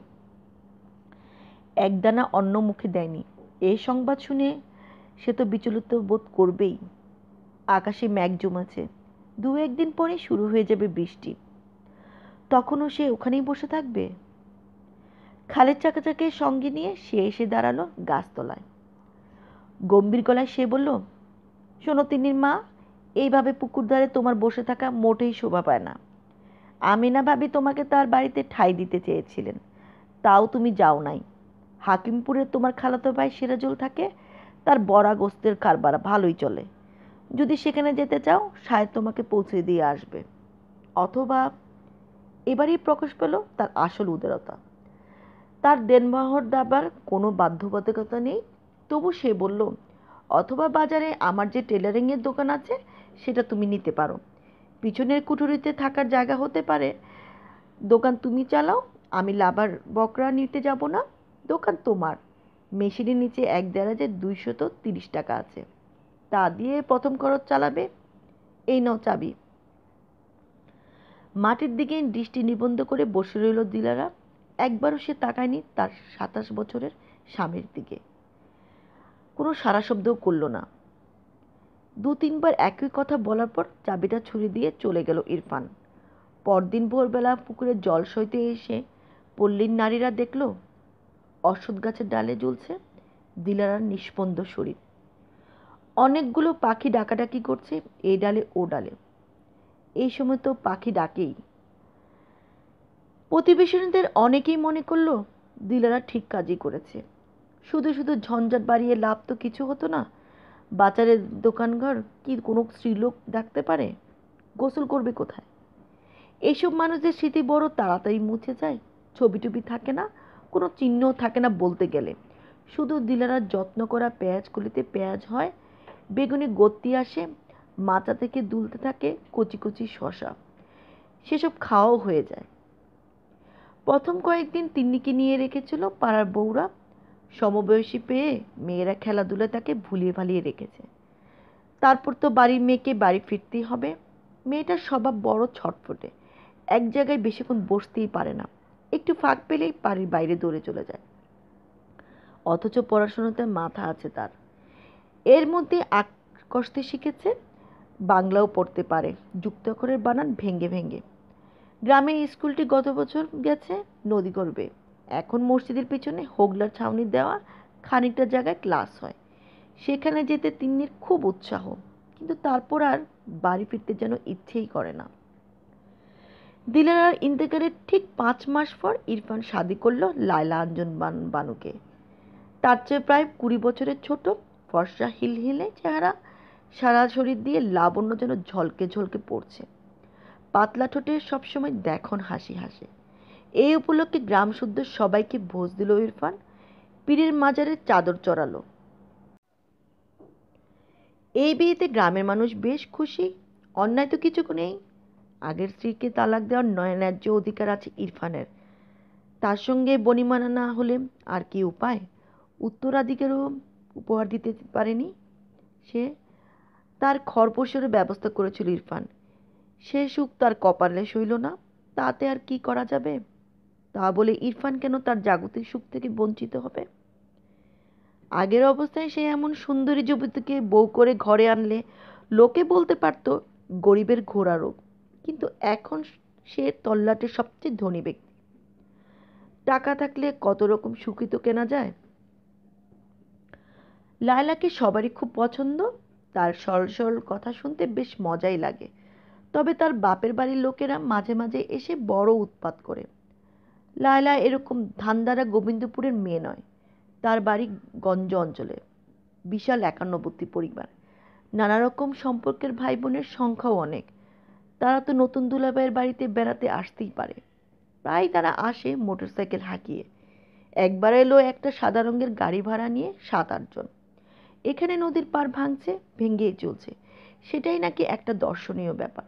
একদানা অন্ন মুখে দেয়নি। এই সংবাদ শুনে সে তো বিচলিত বোধ করবেই। আকাশে মেঘ জমেছে, 2-1 দিন পরে শুরু হয়ে যাবে বৃষ্টি। তখনও সে ওখানেই বসে থাকবে? খালের চাকাচাকে সঙ্গে নিয়ে সে এসে দাঁড়ালো গাছতলায়। গম্ভীর গলায় সে বলল, শোনো তিন্নির মা, এইভাবে পুকুর ধারে তোমার বসে থাকা মোটেই শোভা পায় না। আমিনা ভাবি তোমাকে তার বাড়িতে ঠাঁই দিতে চেয়েছিলেন, তাও তুমি যাও নাই। হাকিমপুরে তোমার খালাতো ভাই সিরাজুল থাকে, তার বড়া গোস্তের কারবার ভালোই চলে। যদি সেখানে যেতে চাও, সাহেব তোমাকে পৌঁছে দিয়ে আসবে। অথবা, এবারেই প্রকাশ পেল তার আসল উদারতা। তার দেনমোহর দেবার কোনো বাধ্যবাধকতা নেই, তবু সে বলল, অথবা বাজারে আমার যে টেলারিংয়ের দোকান আছে সেটা তুমি নিতে পারো। পিছনের কুঠুরিতে থাকার জায়গা হতে পারে। দোকান তুমি চালাও, আমি লাভার বকরা নিতে যাব না। দোকান তোমার। মেশিনের নিচে এক দেরাজে 230 টাকা আছে, তা দিয়ে প্রথম খরচ চালাবে। এই নাও চাবি। মাটির দিকে দৃষ্টি নিবদ্ধ করে বসে রইল দিলারা। একবারও সে তাকায়নি তার 27 বছরের স্বামীর দিকে। কোনো সারা শব্দও করল না। 2-3 বার একই কথা বলার পর চাবিটা ছুঁড়ে দিয়ে চলে গেল ইরফান। পরদিন ভোরবেলা পুকুরে জল সইতে এসে পল্লীর নারীরা দেখল অশ্বত্থ গাছের ডালে ঝুলছে দিলারার নিস্পন্দ শরীর। অনেকগুলো পাখি ডাকাডাকি করছে এই ডালে ও ডালে। এই সময় তো পাখি ডাকেই। প্রতিবেশীদের অনেকেই মনে করল দিলারা ঠিক কাজই করেছে। শুধু শুধু ঝঞ্ঝাট বাড়িয়ে লাভ তো কিছু হতো না। বাজারের দোকানঘর কি কোনো স্ত্রীলোক ডাকতে পারে? গোসল করবে কোথায়? এইসব মানুষদের স্মৃতি বড় তাড়াতাড়ি মুছে যায়, ছবি টবি থাকে না, কোনো চিহ্নও থাকে না বলতে গেলে। শুধু দিলারার যত্ন করা পেঁয়াজগুলিতে পেঁয়াজ হয়, বেগুনে গত্তি আসে, মাচা থেকে দুলতে থাকে কচি কচি শশা, সেসব খাওয়াও হয়ে যায়। প্রথম কয়েকদিন তিন্নিকে নিয়ে রেখেছিল পাড়ার বউরা। সমবয়সী পেয়ে মেয়েরা খেলাধুলা তাকে ভুলিয়ে ভালিয়ে রেখেছে। তারপর তো বাড়ির মেয়েকে বাড়ি ফিরতেই হবে। মেয়েটার স্বভাব বড় ছটফটে, এক জায়গায় বেশিক্ষণ বসতেই পারে না, একটু ফাঁক পেলেই বাড়ির বাইরে দৌড়ে চলে যায়। অথচ পড়াশোনাতে মাথা আছে তার। এর মধ্যে আঁক কষতে শিখেছে, বাংলাও পড়তে পারে, যুক্তাক্ষরের বানান ভেঙে ভেঙে। গ্রামের স্কুলটি গত বছর গেছে নদীগর্ভে। এখন মসজিদের পিছনে হোগলার ছাউনি দেওয়া খানিকটা জায়গায় ক্লাস হয়। সেখানে যেতে তিন্নির খুব উৎসাহ, কিন্তু তারপর আর বাড়ি ফিরতে যেন ইচ্ছেই করে না। দিলারার ইন্তেকালের ঠিক 5 মাস পর ইরফান শাদি করল লায়লা আঞ্জন বানুকে। তার চেয়ে প্রায় 20 বছরের ছোট, ফর্সা হিলহিলে চেহারা, সারা শরীর দিয়ে লাবণ্য যেন ঝলকে ঝলকে পড়ছে। পাতলা ঠোঁটে সবসময় দেখন হাসি হাসে। এই উপলক্ষে গ্রাম শুদ্ধ সবাইকে ভোজ দিল ইরফান। পীরের মাজারে চাদর চড়ালো। এই বিয়েতে গ্রামের মানুষ বেশ খুশি। অন্যায় তো কিছু নেই। আগের স্ত্রীকে তালাক দেওয়ার ন্যায্য অধিকার আছে ইরফানের। তার সঙ্গে বনিমানা না হলে আর কি উপায়? উত্তরাধিকারও উপহার দিতে পারেনি সে। তার খরপোশেরও ব্যবস্থা করেছিল ইরফান। সে সুখ তার কপালে সইল না। তাতে আর কি করা যাবে? তা বলে ইরফান কেন তার জাগতিক সুখ থেকে বঞ্চিত হবে? আগের অবস্থায় সে এমন সুন্দরী যুবতীকে বউ করে ঘরে আনলে লোকে বলতে পারত গরিবের ঘোড়া রোগ। কিন্তু এখন সে তল্লাটের সবচেয়ে ধনী ব্যক্তি। টাকা থাকলে কত রকম সুখই তো কেনা যায়। লায়লাকে সবারই খুব পছন্দ। তার সরল সরল কথা শুনতে বেশ মজাই লাগে। তবে তার বাপের বাড়ির লোকেরা মাঝে মাঝে এসে বড় উৎপাত করে। লায়লা এরকম ধান্দারা গোবিন্দপুরের মেয়ে নয়। তার বাড়ি গঞ্জ অঞ্চলে। বিশাল একান্নবর্তী পরিবার। নানা রকম সম্পর্কের ভাই বোনের সংখ্যাও অনেক। তারা তো নতুন দুলাভাইয়ের বাড়িতে বেড়াতে আসতেই পারে। প্রায় তারা আসে মোটরসাইকেল হাঁকিয়ে। একবার এলো একটা সাদা রঙের গাড়ি ভাড়া নিয়ে 7-8 জন। এখানে নদীর পাড় ভাঙছে, ভেঙেই চলছে। সেটাই নাকি একটা দর্শনীয় ব্যাপার।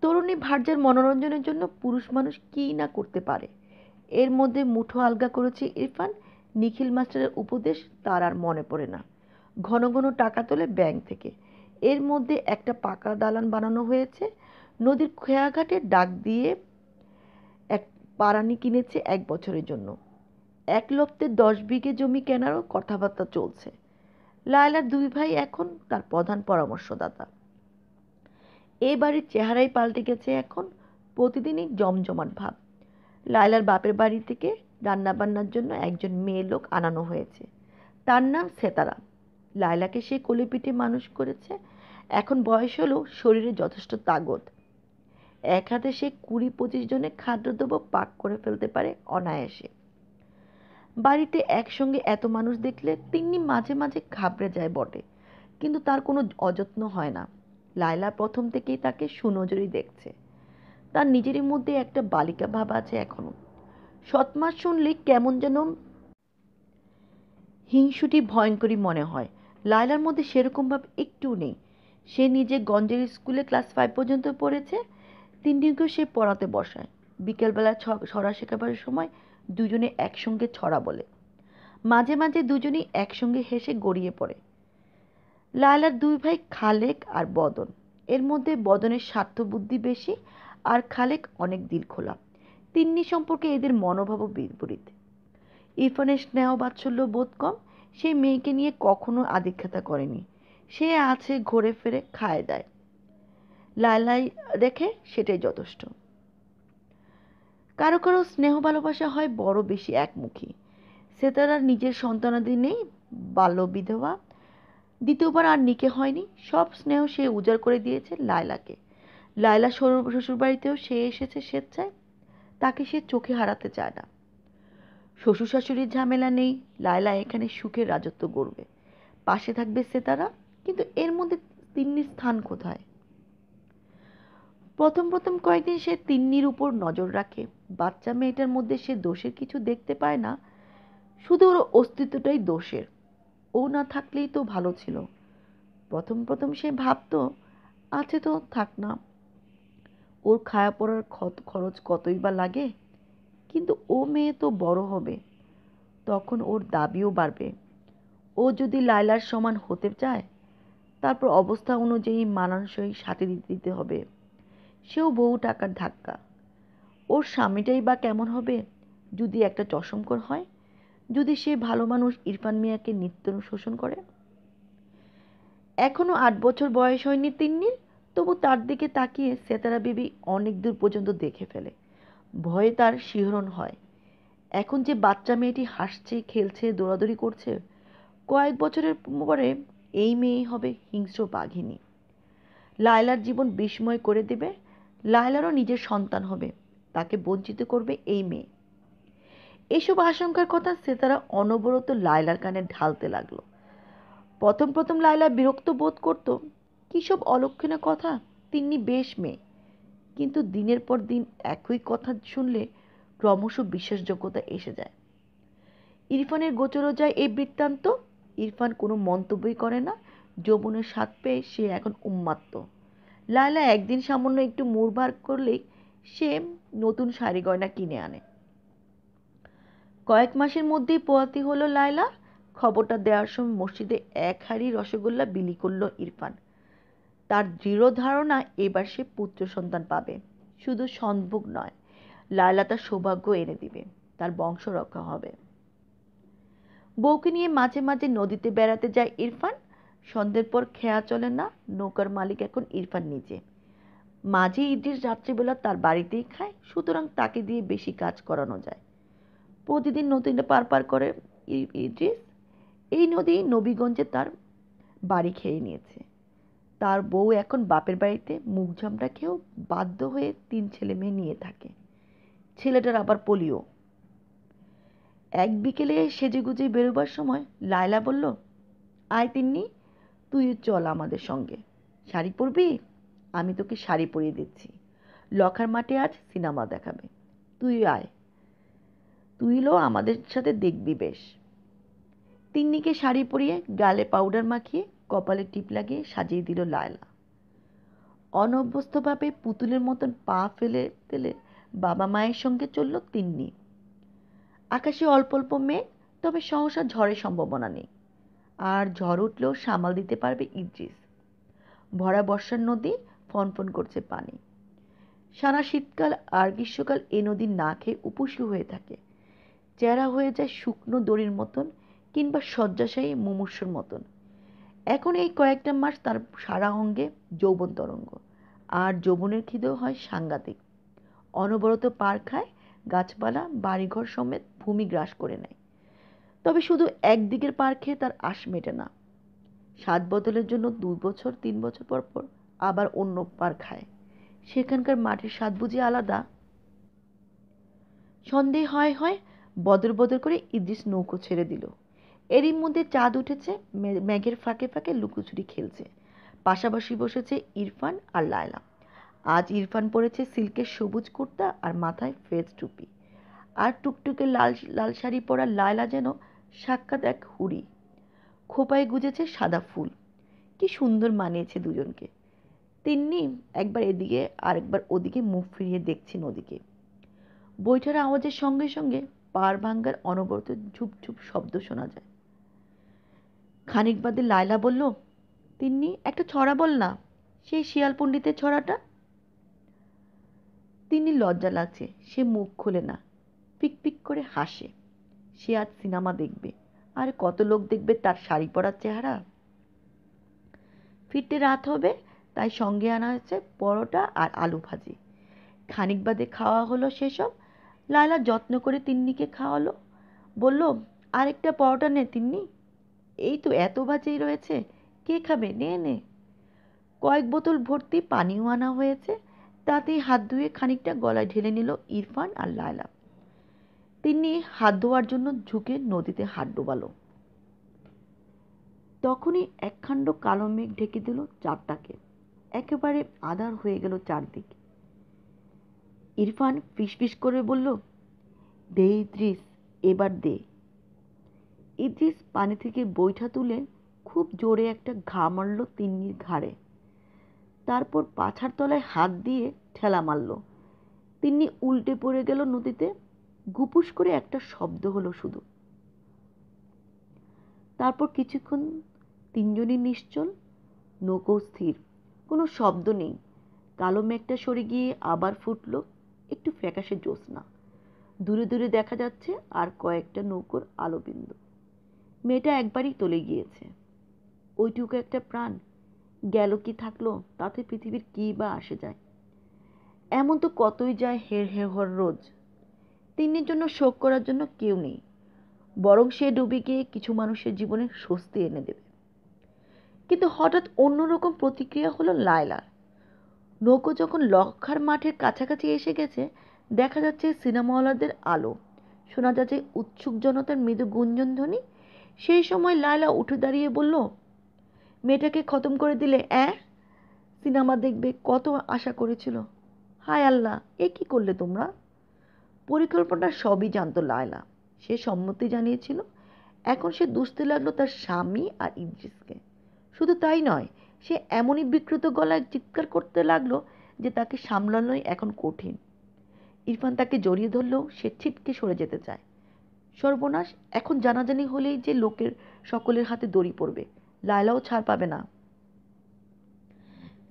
তরুণী ভার্যার মনোরঞ্জনের জন্য পুরুষ মানুষ কী না করতে পারে। এর মধ্যে মুঠো আলগা করেছে ইরফান। নিখিল মাস্টারের উপদেশ তার আর মনে পড়ে না। ঘন ঘন টাকা তোলে ব্যাংক থেকে। এর মধ্যে একটা পাকা দালান বানানো হয়েছে। নদীর খেয়াঘাটে ডাক দিয়ে এক পারানি কিনেছে 1 বছরের জন্য। 1 লপ্তে 10 বিঘে জমি কেনারও কথাবার্তা চলছে। লায়লার 2 ভাই এখন তার প্রধান পরামর্শদাতা। এ বাড়ির চেহারাই পাল্টে গেছে এখন। প্রতিদিনই জমজমাট ভাব। লায়লার বাপের বাড়ি থেকে রান্নাবান্নার জন্য একজন মেয়ে লোক আনানো হয়েছে। তার নাম সেতারা। লায়লাকে সে কোলে পিঠে মানুষ করেছে। এখন বয়স হলেও শরীরে যথেষ্ট তাগদ। এক হাতে সে 20-25 জনের খাদ্যদ্রব্য পাক করে ফেলতে পারে অনায়াসে। বাড়িতে একসঙ্গে এত মানুষ দেখলে তিন্নি মাঝে মাঝে ঘাবড়ে যায় বটে, কিন্তু তার কোনো অযত্ন হয় না। লায়লা প্রথম থেকেই তাকে সুনজরেই দেখছে। তার নিজের মধ্যে একটা বালিকা ভাব আছে এখনো। সৎমাস শুনলে কেমন যেন হিংসুটি ভয়ঙ্করী মনে হয়। লায়লার মধ্যে সেরকম ভাব একটু নেই। সে নিজে গঞ্জের স্কুলে ক্লাস 5 পর্যন্ত পড়েছে। তিন্নিকেও সে পড়াতে বসায়। বিকেলবেলা ছড়া শেখাবার সময় দুজনে একসঙ্গে ছড়া বলে। মাঝে মাঝে দুজনেই একসঙ্গে হেসে গড়িয়ে পড়ে। লায়লার 2 ভাই খালেক আর বদন। এর মধ্যে বদনের স্বার্থবুদ্ধি বেশি, আর খালেক অনেক দিলখোলা। তিন্নি সম্পর্কে এদের মনোভাবও বিপরীত। ইরফানের স্নেহ বাৎসল্য বোধ কম। সে মেয়েকে নিয়ে কখনো আদিক্ষেতা করেনি। সে আছে, ঘুরে ফিরে খায় দায়। লায়লাই দেখে সেটাই যথেষ্ট। কারো কারো স্নেহ ভালোবাসা হয় বড় বেশি একমুখী। সেতারার নিজের সন্তানাদি নেই, বাল্য বিধবা। দ্বিতীয়বার আর নিকে হয়নি। সব স্নেহ সে উজাড় করে দিয়েছে লায়লাকে। লায়লা শ্বশুরবাড়িতেও সে এসেছে স্বেচ্ছায়। তাকে সে চোখে হারাতে চায় না। শ্বশুর শাশুড়ির ঝামেলা নেই। লায়লা এখানে সুখের রাজত্ব গড়বে। পাশে থাকবে সেতারা। কিন্তু এর মধ্যে তিন্নির স্থান কোথায়? প্রথম প্রথম কয়েকদিন সে তিন্নির উপর নজর রাখে। বাচ্চা মেয়েটার মধ্যে সে দোষের কিছু দেখতে পায় না। শুধু ওর অস্তিত্বটাই দোষের। ও না থাকলেই তো ভালো ছিল। প্রথম প্রথম সে ভাবতো আছে তো থাক না, ওর খায়া পড়ার খরচ কতই বা লাগে। কিন্তু ও মেয়ে তো বড় হবে, তখন ওর দাবিও বাড়বে। ও যদি লায়লার সমান হতে চায়, তারপর অবস্থা অনুযায়ী মানানসই সাথে দিতে হবে। সেও বহু টাকার ধাক্কা। ওর স্বামীটাই বা কেমন হবে? যদি একটা চশমকর হয়, যদি সে ভালো মানুষ ইরফান মিয়াকে নিত্য শোষণ করে। এখনো 8 বছর বয়স হয়নি তিন্নির। তবু তার দিকে তাকিয়ে সেতারা বিবি অনেক দূর পর্যন্ত দেখে ফেলে। ভয়ে তার শিহরণ হয়। এখন যে বাচ্চা মেয়েটি হাসছে, খেলছে, দৌড়াদৌড়ি করছে, কয়েক বছরের পরে এই মেয়েই হবে হিংস্র বাঘিনী। লায়লার জীবন বিস্ময় করে দেবে। লায়লারও নিজের সন্তান হবে, তাকে বঞ্চিত করবে এই মেয়ে। এসব আশঙ্কার কথা সেতারা অনবরত লায়লার কানে ঢালতে লাগলো। প্রথম প্রথম লায়লা বিরক্ত বোধ করত। কী সব অলক্ষণে কথা, তিন্নি বেশ মেয়ে। কিন্তু দিনের পর দিন একই কথা শুনলে ক্রমশ বিশ্বাসযোগ্যতা এসে যায়। ইরফানের গোচরও যায় এই বৃত্তান্ত। ইরফান কোনো মন্তব্যই করে না। যৌবনের স্বাদ পেয়ে সে এখন উন্মাত্ত। লায়লা একদিন সামান্য একটু মুড় ভার করলেই সে নতুন শাড়ি গয়না কিনে আনে। কয়েক মাসের মধ্যেই পোয়াতি হলো লায়লা। খবরটা দেওয়ার সময় মসজিদে এক হাঁড়ি রসগোল্লা বিলি করল ইরফান। তার দৃঢ় ধারণা এবার সে পুত্র সন্তান পাবে। শুধু সম্ভোগ নয়, লায়লা তার সৌভাগ্য এনে দিবে, তার বংশ রক্ষা হবে। বউকে নিয়ে মাঝে মাঝে নদীতে বেড়াতে যায় ইরফান। সন্ধ্যের পর খেয়া চলে না, নৌকার মালিক এখন ইরফান নিজে। মাঝে ইদ্রিস রাত্রিবেলা তার বাড়িতেই খায়, সুতরাং তাকে দিয়ে বেশি কাজ করানো যায়। প্রতিদিন নদীতে পার করে ইদ্রিস। এই নদী নবীগঞ্জে তার বাড়ি খেয়ে নিয়েছে। তার বউ এখন বাপের বাড়িতে মুখ ঝামটা খেয়েও বাধ্য হয়ে 3 ছেলে মেয়ে নিয়ে থাকে। ছেলেটার আবার পোলিও। এক বিকেলে সেজেগুজে বেরোবার সময় লায়লা বলল, আয় তিন্নি, তুই চল আমাদের সঙ্গে। শাড়ি পরবি? আমি তোকে শাড়ি পরিয়ে দিচ্ছি। লখার মাঠে আজ সিনেমা দেখাবে, তুই আয়। তুইও আমাদের সাথে দেখবি বেশ। তিন্নিকে শাড়ি পরিয়ে গালে পাউডার মাখিয়ে কপালে টিপ লাগিয়ে সাজিয়ে দিল লায়লা। অনভ্যস্তভাবে পুতুলের মতন পা ফেলে ফেলে বাবা মায়ের সঙ্গে চলল তিন্নি। আকাশে অল্প অল্প মেঘ, তবে সহসা ঝড়ের সম্ভাবনা নেই। আর ঝড় উঠলেও সামাল দিতে পারবে ইদ্রিস। ভরা বর্ষার নদী, ফনফন করছে পানি। সারা শীতকাল আর গ্রীষ্মকাল এ নদী না খেয়ে উপুসু হয়ে থাকে। চেহারা হয়ে যায় শুকনো দড়ির মতন, কিংবা শয্যাশায়ী মুমূর্ষুর মতন। এখন এই কয়েকটা মাস তার সারা অঙ্গে যৌবন তরঙ্গ, আর যৌবনের খিদেও হয় সাংঘাতিক। অনবরত পার খায়, গাছপালা বাড়িঘর সমেত ভূমি গ্রাস করে নেয়। তবে শুধু একদিকের পার খেয়ে তার আশ মেটে না। স্বাদ বদলের জন্য 2 বছর 3 বছর পর পর আবার অন্য পার খায়। সেখানকার মাটির স্বাদ বুঝি আলাদা। সন্দেহ হয় হয় বদর বদর করে ইদ্রিস নৌকো ছেড়ে দিল। এরই মধ্যে চাঁদ উঠেছে, মেঘের ফাঁকে ফাঁকে লুকোচুরি খেলছে। পাশাপাশি বসেছে ইরফান আর লায়লা। আজ ইরফান পরেছে সিল্কের সবুজ কুর্তা আর মাথায় ফেজ টুপি, আর টুকটুকে লাল লাল শাড়ি পরা লায়লা যেন সাক্ষাৎ এক হুড়ি। খোপায় গুজেছে সাদা ফুল। কি সুন্দর মানিয়েছে দুজনকে। তিন্নি একবার এদিকে আর একবার ওদিকে মুখ ফিরিয়ে দেখছে নদীকে। বৈঠার আওয়াজের সঙ্গে সঙ্গে পাড় ভাঙ্গার অনবরত ঝুপঝুপ শব্দ শোনা যায়। খানিক বাদে লায়লা বলল, তিন্নি একটা ছড়া বল না, সেই শিয়াল পণ্ডিতের ছড়াটা। তিন্নি লজ্জা লাগছে, সে মুখ খোলে না, পিক পিক করে হাসে। সে আজ সিনেমা দেখবে, আর কত লোক দেখবে তার শাড়ি পরার চেহারা। ফিরতে রাত হবে, তাই সঙ্গে আনা হয়েছে পরোটা আর আলু ভাজি। খানিক বাদে খাওয়া হলো সেসব। লায়লা যত্ন করে তিন্নিকে খাওয়ালো, বলল, আরেকটা পরোটা নে তিন্নি, এই তো এত ভাজি রয়েছে, কে খাবে, নে নে। কয়েক বোতল ভর্তি পানিও আনা হয়েছে। তাতেই হাত ধুয়ে খানিকটা গলায় ঢেলে নিল ইরফান আর লায়লা। তিন্নি হাত ধোয়ার জন্য ঝুঁকে নদীতে হাত ডোবালো। তখনই একখাণ্ড কালো মেঘ ঢেকে দিল চাঁদটাকে। একেবারে আঁধার হয়ে গেল চারদিক। ইরফান ফিসফিস করে বলল, দে ইদ্রিস, এবার দে। ইদ্রিস পানি থেকে বৈঠা তুলে খুব জোরে একটা ঘা মারল তিন্নির ঘাড়ে। তারপর পাছার তলায় হাত দিয়ে ঠেলা মারল। তিন্নি উল্টে পড়ে গেল নদীতে। গুপুস করে একটা শব্দ হলো শুধু। তারপর কিছুক্ষণ তিনজনই নিশ্চল, নৌকো স্থির, কোনো শব্দ নেই। কালো মেঘটা সরে গিয়ে আবার ফুটল একটু ফ্যাকাশে জ্যোৎস্না। দূরে দূরে দেখা যাচ্ছে আর কয়েকটা নৌকোর আলোবিন্দু। মেয়েটা একবারই তলে গিয়েছে। ওইটুকু একটা প্রাণ গেল কি থাকলো, তাতে পৃথিবীর কি বা আসে যায়। এমন তো কতই যায় হের হের রোজ। তিন্নির জন্য শোক করার জন্য কেউ নেই, বরং সে ডুবে গিয়ে কিছু মানুষের জীবনে স্বস্তি এনে দেবে। কিন্তু হঠাৎ অন্যরকম প্রতিক্রিয়া হলো লায়লার। নৌকো যখন লখার মাঠের কাছাকাছি এসে গেছে, দেখা যাচ্ছে সিনেমা হলদের আলো, শোনা যাচ্ছে উৎসুক জনতার মৃদু গুঞ্জনধ্বনি। সেই সময় লায়লা উঠে দাঁড়িয়ে বলল, মেয়েটাকে খতম করে দিলে। সিনেমা দেখবে কত আশা করেছিল। হায় আল্লাহ, এ কি করলে তোমরা? পরিকল্পনা সবই জানতো লায়লা, সে সম্মতি জানিয়েছিল। এখন সে দুষতে লাগলো তার স্বামী আর ইদ্রিসকে। শুধু তাই নয়, সে এমনই বিকৃত গলায় চিৎকার করতে লাগলো যে তাকে সামলানোই এখন কঠিন। ইরফান তাকে জড়িয়ে ধরলেও সে ছিটকে সরে যেতে চায়। সর্বনাশ, এখন জানাজানি হলেই যে লোকের সকলের হাতে দড়ি পড়বে, লায়লাও ছাড় পাবে না।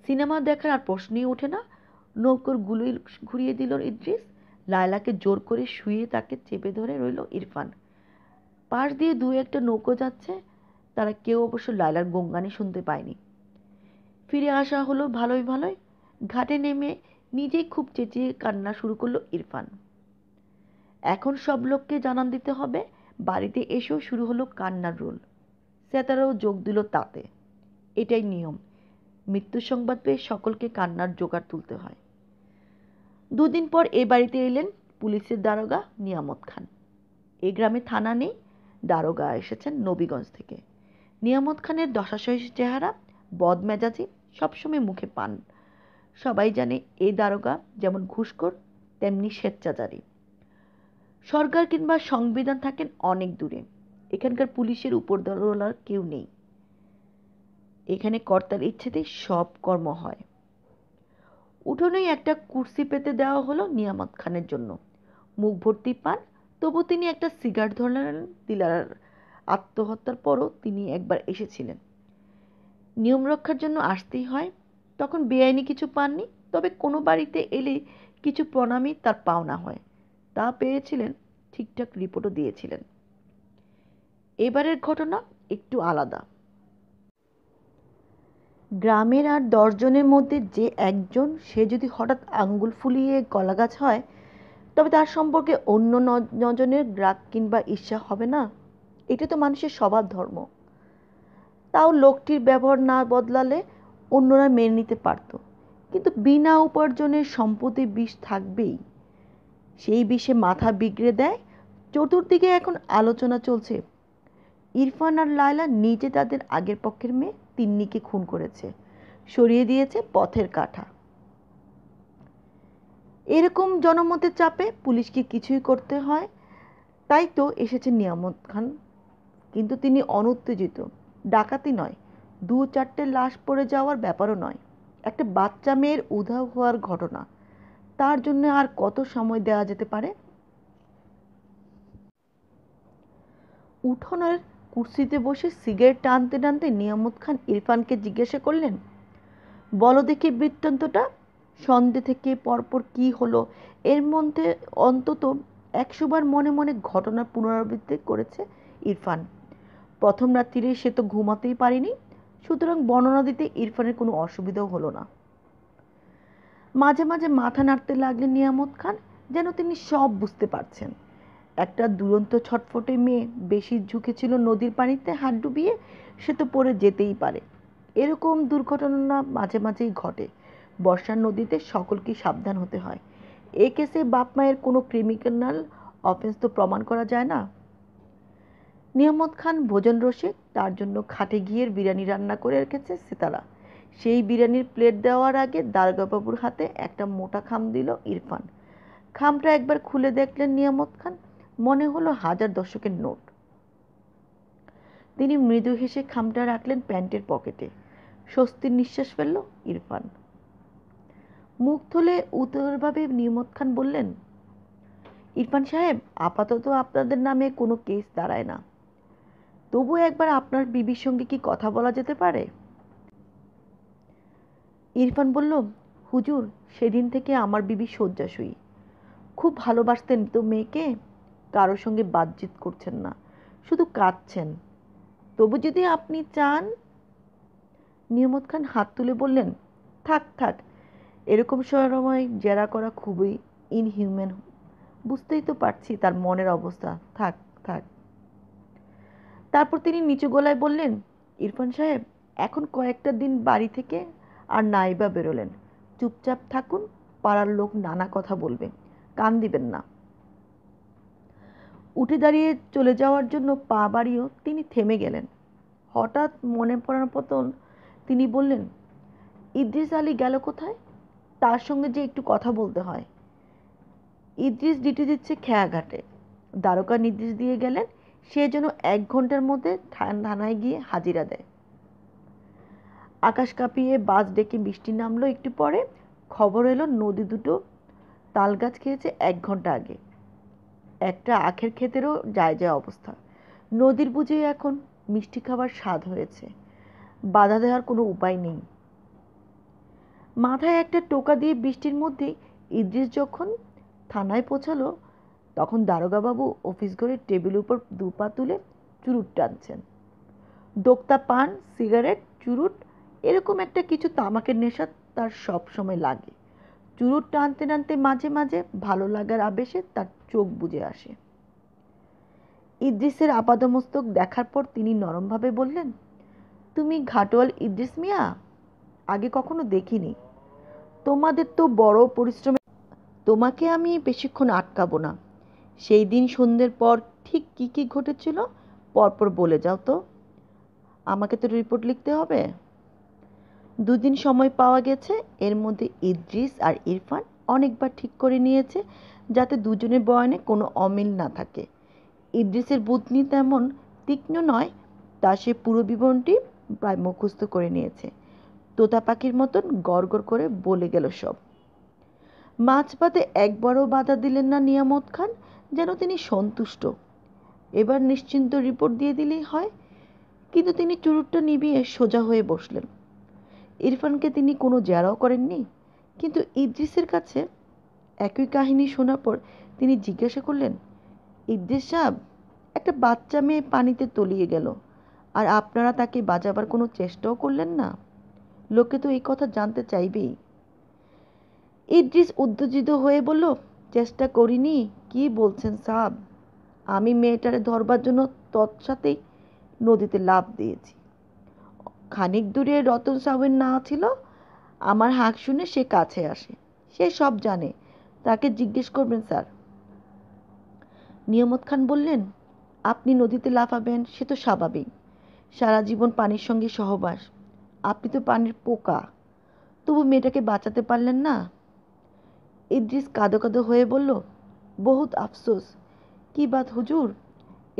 সিনেমা দেখার আর প্রশ্নই ওঠে না। নৌকোর গুলি ঘুরিয়ে দিল ইদ্রিস। লায়লাকে জোর করে শুয়ে তাকে চেপে ধরে রইল ইরফান। পাশ দিয়ে দু একটা নৌকো যাচ্ছে, তারা কেউ অবশ্য লায়লার গোঙানি শুনতে পায়নি। ফিরে আসা হলো ভালোই ভালোই। ঘাটে নেমে নিজেই খুব চেঁচিয়ে কান্না শুরু করলো ইরফান। এখন সব লোককে জানান দিতে হবে। বাড়িতে এসেও শুরু হলো কান্নার রোল। সেতারাও যোগ দিল তাতে। এটাই নিয়ম, মৃত্যুর সংবাদ পেয়ে সকলকে কান্নার জোগাড় তুলতে হয়। দুদিন পর এ বাড়িতে এলেন পুলিশের দারোগা নিয়ামত খান। এ গ্রামে থানা নেই, দারোগা এসেছেন নবীগঞ্জ থেকে। নিয়ামত খানের দশাসহিষ্ণু চেহারা, বদমেজাজি, সবসময় মুখে পান। সবাই জানে এই দারোগা যেমন ঘুষখোর তেমনি স্বেচ্ছাচারী। সরকার কিংবা সংবিধান থাকেন অনেক দূরে। এখানকার পুলিশের উপরদলার কেউ নেই। এখানে কর্তার ইচ্ছেতেই সব কর্ম হয়। উঠোনেই একটা কুর্সি পেতে দেওয়া হলো নিয়ামত খানের জন্য। মুখ ভর্তি পান, তবু তিনি একটা সিগারেট ধরলেন। দিলার আত্মহত্যার পরও তিনি একবার এসেছিলেন। নিয়ম রক্ষার জন্য আসতেই হয়। তখন বেআইনি কিছু পাননি, তবে কোনো বাড়িতে এলে কিছু প্রণামী তার পাওনা হয়। তা পেয়েছিলেন, ঠিকঠাক রিপোর্টও দিয়েছিলেন। এবারের ঘটনা একটু আলাদা। গ্রামের আর 10 জনের মধ্যে যে একজন, সে যদি হঠাৎ আঙ্গুল ফুলিয়ে গলাগাছ হয়, তবে তার সম্পর্কে অন্য 9 জনের রাগ কিংবা ঈর্ষা হবে না? এটা তো মানুষের স্বভাব ধর্ম। তাও লোকটির ব্যবহার না বদলালে অন্যরা মেনে নিতে পারত। কিন্তু বিনা উপার্জনের সম্পত্তি বিষ থাকবেই। সেই বিষে মাথা বিগড়ে দেয়। চতুর্দিকে এখন আলোচনা চলছে ইরফান আর লায়লা নিজে তাদের আগের পক্ষের মেয়ে তিন্নিকে খুন করেছে, সরিয়ে দিয়েছে পথের কাঁটা। এরকম জনমতের চাপে পুলিশকে কিছুই করতে হয়। তাই তো এসেছে নিয়ামত খান। কিন্তু তিনি অনুত্তেজিত। ডাকাতি নয়, 2-4টে লাশ পড়ে যাওয়ার ব্যাপারও নয়, একটা বাচ্চা মেয়ের উধাও হওয়ার ঘটনা। তার জন্য আর কত সময় দেওয়া যেতে পারে? উঠোনের কুর্সিতে বসে সিগারেট টানতে টানতে নিয়ামত খান ইরফানকে জিজ্ঞাসা করলেন, বলো দেখি বৃত্তান্তটা। সন্ধে থেকে পরপর কি হলো? এর মধ্যে অন্তত 100 বার মনে মনে ঘটনার পুনরাবৃত্তি করেছে ইরফান। প্রথম রাত্রিরে সে তো ঘুমাতেই পারেনি, সুতরাং বর্ণনা দিতে ইরফানের কোনো অসুবিধাও হলো না। মাঝে মাঝে মাথা নাড়তে লাগলেন নিয়ামত খান, যেন তিনি সব বুঝতে পারছেন। একটা দুরন্ত ছটফটে মেয়ে বেশি ঝুঁকেছিল নদীর পানিতে হাত ডুবিয়ে, সে তো পড়ে যেতেই পারে। এরকম দুর্ঘটনা মাঝে মাঝেই ঘটে। বর্ষার নদীতে সকলকে সাবধান হতে হয়। এ কেসে বাপ মায়ের কোনো ক্রিমিনাল অফেন্স তো প্রমাণ করা যায় না। নিয়ামত খান ভোজন রসিক, তার জন্য খাটে ঘিয়ের বিরিয়ানি রান্না করে রেখেছে সিতারা। সেই বিরিয়ানির প্লেট দেওয়ার আগে দারোগাবাবুর হাতে একটা মোটা খাম দিল ইরফান। খামটা একবার খুলে দেখলেন নিয়ামত খান, মনে হলো 1000 দশকের নোট। তিনি মৃদু হেসে খামটা রাখলেন প্যান্টের পকেটে। স্বস্তির নিঃশ্বাস ফেলল ইরফান। মুখ তুলে উদারভাবে নিয়ামত খান বললেন, ইরফান সাহেব, আপাতত আপনাদের নামে কোনো কেস দাঁড়ায় না, তবু একবার আপনার বিবির সঙ্গে কি কথা বলা যেতে পারে? ইরফান বলল, হুজুর, সেদিন থেকে আমার বিবি শয্যাশয়ী। খুব ভালোবাসতেন তো মেয়েকে, কারোর সঙ্গে বাতচিত করছেন না, শুধু কাঁদছেন। তবু যদি আপনি চান। নিয়ামত খান হাত তুলে বললেন, থাক থাক, এরকম সময় জেরা করা খুবই ইনহিউম্যান। বুঝতেই তো পারছি তার মনের অবস্থা, থাক থাক। তারপর তিনি নিচু গলায় বললেন, ইরফান সাহেব, এখন কয়েকটা দিন বাড়ি থেকে আর নাই বা বেরোলেন। চুপচাপ থাকুন, পাড়ার লোক নানা কথা বলবে, কান দিবেন না। উঠে দাঁড়িয়ে চলে যাওয়ার জন্য পা বাড়িয়েও তিনি থেমে গেলেন। হঠাৎ মনে পড়ার মতন তিনি বললেন, ইদ্রিস আলী গেল কোথায়? তার সঙ্গে যে একটু কথা বলতে হয়। ইদ্রিস ডিউটি দিচ্ছে খেয়াঘাটে। দ্বারকা নির্দেশ দিয়ে গেলেন সে যেন 1 ঘন্টার মধ্যে থানায় গিয়ে হাজিরা দেয়। আকাশ কাঁপিয়ে বাস ডেকে বৃষ্টি নামলো একটু পরে। খবর এলো নদী দুটো তালগাছ খেয়েছে 1 ঘন্টা আগে। একটা আখের ক্ষেতেরও যায় যায় অবস্থা। নদীর বুঝে এখন মিষ্টি খাবার স্বাদ হয়েছে। বাধা দেওয়ার কোনো উপায় নেই। মাথায় একটা টোকা দিয়ে বৃষ্টির মধ্যেই ইদ্রিস যখন থানায় পৌঁছালো, তখন দারোগাবাবু অফিস ঘরের টেবিলের উপর 2 পা তুলে চুরুট টানছেন। দোক্তা পান, সিগারেট, চুরুট এরকম একটা কিছু তামাকের নেশা তার সব সময় লাগে। চুরুট টানতে টানতে মাঝে মাঝে ভালো লাগার আবেশে তার চোখ বুজে আসে। ইদ্রিসের আপাদমস্তক দেখার পর তিনি নরমভাবে বললেন, তুমি ঘাটোয়াল ইদ্রিস মিয়া? আগে কখনো দেখিনি। তোমাদের তো বড় পরিশ্রমে। তোমাকে আমি বেশিক্ষণ আটকাবো না। সেই দিন সন্ধ্যের পর ঠিক কী কী ঘটেছিল পরপর বলে যাও তো। আমাকে তো রিপোর্ট লিখতে হবে। 2 দিন সময় পাওয়া গেছে। এর মধ্যে ইদ্রিস আর ইরফান অনেকবার ঠিক করে নিয়েছে যাতে দুজনের বয়ানে কোনো অমিল না থাকে। ইদ্রিসের বুদ্ধি তেমন তীক্ষ্ণ নয়, তা সে পুরো বিবরণটি প্রায় মুখস্থ করে নিয়েছে। তোতা পাখির মতন গড়গড় করে বলে গেল সব। মাছ ভাতে একবারও বাধা দিলেন না নিয়ামত খান, যেন তিনি সন্তুষ্ট। এবার নিশ্চিন্ত রিপোর্ট দিয়ে দিলেই হয়। কিন্তু তিনি চুরুটটা নিভিয়ে সোজা হয়ে বসলেন। ইরফানকে তিনি কোনো জেরাও করেননি, কিন্তু ইদ্রিসের কাছে একই কাহিনী শোনার পর তিনি জিজ্ঞাসা করলেন, ইদ্রিস সাহেব, একটা বাচ্চা মেয়ে পানিতে তলিয়ে গেল, আর আপনারা তাকে বাঁচাবার কোনো চেষ্টাও করলেন না? লোকে তো এই কথা জানতে চাইবেই। ইদ্রিস উত্তেজিত হয়ে বলল, চেষ্টা করিনি? কি বলছেন সাব? আমি মেয়েটারে ধরবার জন্য তৎসাতেই নদীতে লাফ দিয়েছি। খানিক দূরে রতন সাহেবের না ছিল। আমার হাঁক শুনে সে কাছে আসে। সে সব জানে, তাকে জিজ্ঞেস করবেন স্যার। নিয়ামত খান বললেন, আপনি নদীতে লাফাবেন সে তো স্বাভাবিক। সারা জীবন পানির সঙ্গে সহবাস। আপনি তো পানির পোকা। তবু মেয়েটাকে বাঁচাতে পারলেন না। ইদ্রিস কাঁদো কাঁদো হয়ে বলল, বহুত আফসোস। কি বাত হুজুর,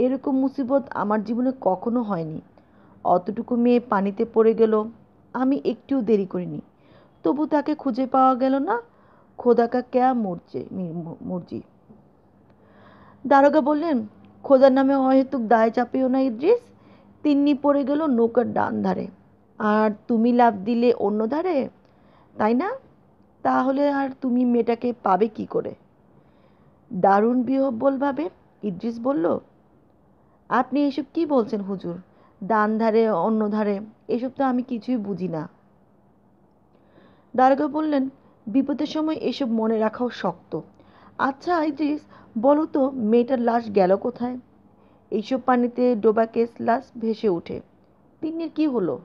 এরকম মুসিবত আমার জীবনে কখনো হয়নি। অতটুকু মেয়ে পানিতে পড়ে গেল, আমি একটুও দেরি করিনি। তবু তাকে খুঁজে পাওয়া গেল না। খোদা কা ক্যা মর্জি। দারোগা বললেন, খোদার নামে অহেতুক দায় চাপিও না ইদ্রিস। তিন্নি পড়ে গেল নৌকার ডান ধারে, আর তুমি লাফ দিলে অন্য ধারে, তাই না? তাহলে আর তুমি মেয়েটাকে পাবে কি করে? দারুণ বিহ্বলভাবে ইদ্রিস বলল, আপনি এসব কি বলছেন হুজুর? ডান ধারে অন্য ধারে এসব তো আমি কিছুই বুঝি না। দারোগা বললেন, বিপদের সময় এসব মনে রাখাও শক্ত। আচ্ছা ইদ্রিস, বলো তো মেয়েটার লাশ গেল কোথায়? এইসব পানিতে ডোবা কেস লাশ ভেসে ওঠে। তিন্নির কি হলো?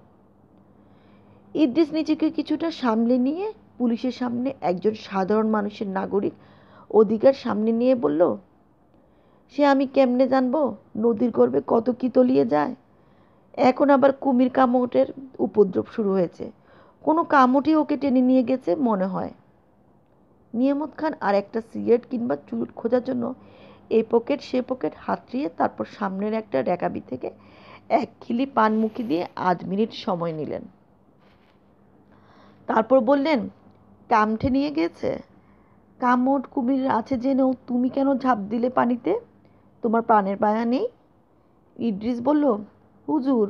ইদ্রিস নিজেকে কিছুটা সামলে নিয়ে পুলিশের সামনে একজন সাধারণ মানুষের নাগরিক অধিকার সামনে নিয়ে বলল, সে আমি কেমনে জানবো? নদীর গর্ভে কত কি তলিয়ে যায়। এখন আবার কুমির কামটের উপদ্রব শুরু হয়েছে। কোনো কামটি ওকে টেনে নিয়ে গেছে মনে হয়। নিয়ামত খান আর একটা সিগারেট কিংবা চুরুট খোঁজার জন্য এ পকেট সে পকেট হাতড়িয়ে তারপর সামনের একটা রেকাবি থেকে 1 খিলি পান মুখে দিয়ে 8 মিনিট সময় নিলেন। তারপর বললেন, কামঠে নিয়ে গেছে? কামট কুমির আছে জেনেও তুমি কেন ঝাঁপ দিলে পানিতে? তোমার প্রাণের মায়া নেই? ইদ্রিস বলল, হুজুর,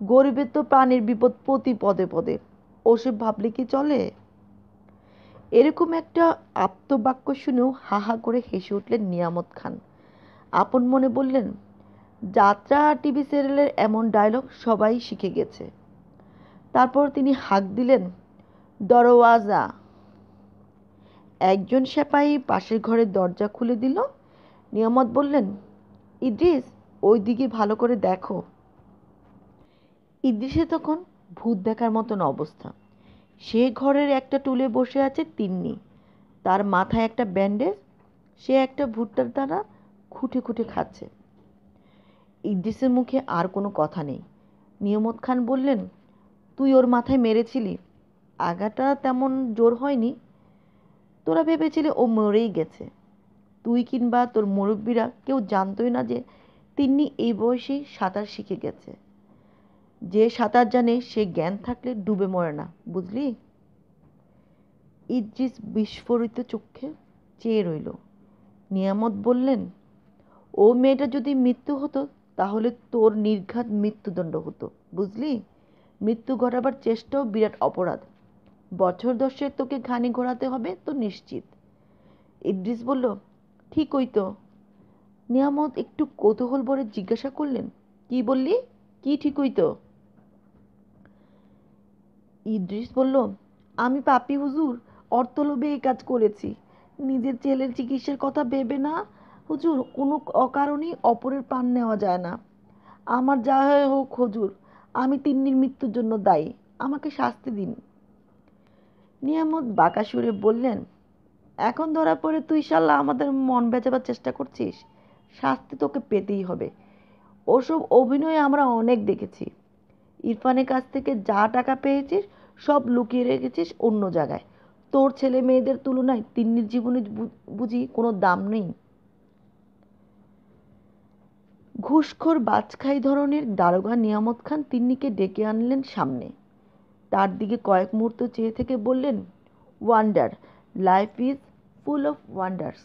গরিবের তো প্রাণের বিপদ প্রতি পদে পদে। ওসব ভাবলে কি চলে? এরকম একটা আপ্তবাক্য শুনেও হা হা করে হেসে উঠলেন নিয়ামত খান। আপন মনে বললেন, যাত্রা টিভি সিরিয়ালের এমন ডায়লগ সবাই শিখে গেছে। তারপর তিনি হাঁক দিলেন, দরওয়াজা। একজন সেপাই পাশের ঘরের দরজা খুলে দিল। নিয়ামত বললেন, ইদ্রিস, ওই দিকে ভালো করে দেখো। ইদ্রিসে তখন ভূত দেখার মতন অবস্থা। সে ঘরের একটা টুলে বসে আছে তিন্নি। তার মাথায় একটা ব্যান্ডেজ। সে একটা ভুট্টার দানা খুঁটে খুঁটে খাচ্ছে। ইদ্রিসের মুখে আর কোনো কথা নেই। নিয়ামত খান বললেন, তুই ওর মাথায় মেরেছিলি। আঘাতটা তেমন জোর হয়নি। তোরা ভেবেছিলি ও মরেই গেছে। তুই কিংবা তোর মুরব্বীরা কেউ জানতই না যে তিন্নি এই বয়সেই সাঁতার শিখে গেছে। যে সাঁতার জানে সে জ্ঞান থাকলে ডুবে মরে না, বুঝলি? ইদ্রিস বিস্ফোরিত চোখে চেয়ে রইল। নিয়ামত বললেন, ও মেয়েটা যদি মৃত্যু হতো তাহলে তোর নির্ঘাত মৃত্যুদণ্ড হতো, বুঝলি? মৃত্যু ঘটাবার চেষ্টাও বিরাট অপরাধ। বছর 10 তোকে ঘানি ঘোরাতে হবে তো নিশ্চিত। ইদ্রিস বলল, ঠিকই তো। নিয়ামত একটু কৌতূহল ভরে জিজ্ঞাসা করলেন, কি বললি? কি ঠিকই তো? ইদ্রিস বলল, আমি পাপী হুজুর, অর্থলোভে এই কাজ করেছি। নিজের ছেলের চিকিৎসার কথা ভেবে না হুজুর, কোনো অকারণেই অপরের প্রাণ নেওয়া যায় না। আমার যা হয় হোক হুজুর, আমি তিন্নির মৃত্যুর জন্য দায়ী। আমাকে শাস্তি দিন। নিয়ামত বাঁকা সুরে বললেন, এখন ধরা পড়ে তুই শালা আমাদের মন বেচাবার চেষ্টা করছিস? শাস্তি তোকে পেতেই হবে। ওসব অভিনয় আমরা অনেক দেখেছি। ইরফানের কাছ থেকে যা টাকা পেয়েছিস সব লুকিয়ে রেখেছিস অন্য জায়গায়। তোর ছেলে মেয়েদের তুলনায় তিন্নির জীবনে বুঝি কোনো দাম নেই? ঘুষখোর বাজখাই ধরনের দারোগা নিয়ামত খান তিন্নিকে ডেকে আনলেন সামনে। তার দিকে কয়েক মুহূর্ত চেয়ে থেকে বললেন, wonder, life is full of wonders.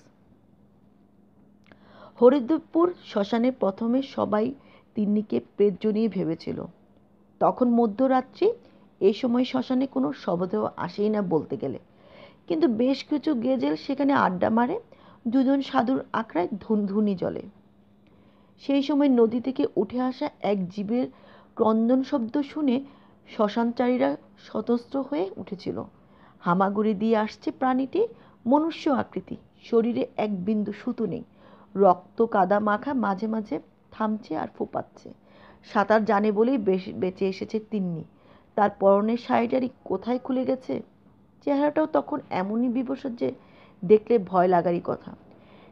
Haridevpur শ্মশানে প্রথমে সবাই তিন্নিকে প্রেতজনই ভেবেছিল। তখন মধ্যরাত্রি, এই সময় শ্মশানে কোনো শবদেহ আসেই না বলতে গেলে। কিন্তু বেশ কিছু গেজেল সেখানে আড্ডা মারে, দুজন সাধুর আখড়ায় ধুনি জ্বলে। সেই সময় নদী থেকে উঠে আসা এক জীবের ক্রন্দন শব্দ শুনে শ্মশানচারীরা সতস্ত্র হয়ে উঠেছিল। হামাগুড়ি দিয়ে আসছে প্রাণীটি, মনুষ্য আকৃতি, শরীরে এক বিন্দু সুতো নেই, রক্ত কাদা মাখা, মাঝে মাঝে থামছে আর ফোপাচ্ছে। সাঁতার জানে বলেই বেঁচে এসেছে তিন্নি। তার পরনের শাড়িটারি কোথায় খুলে গেছে। চেহারাটাও তখন এমনই বিবর্ষ যে দেখলে ভয় লাগারই কথা।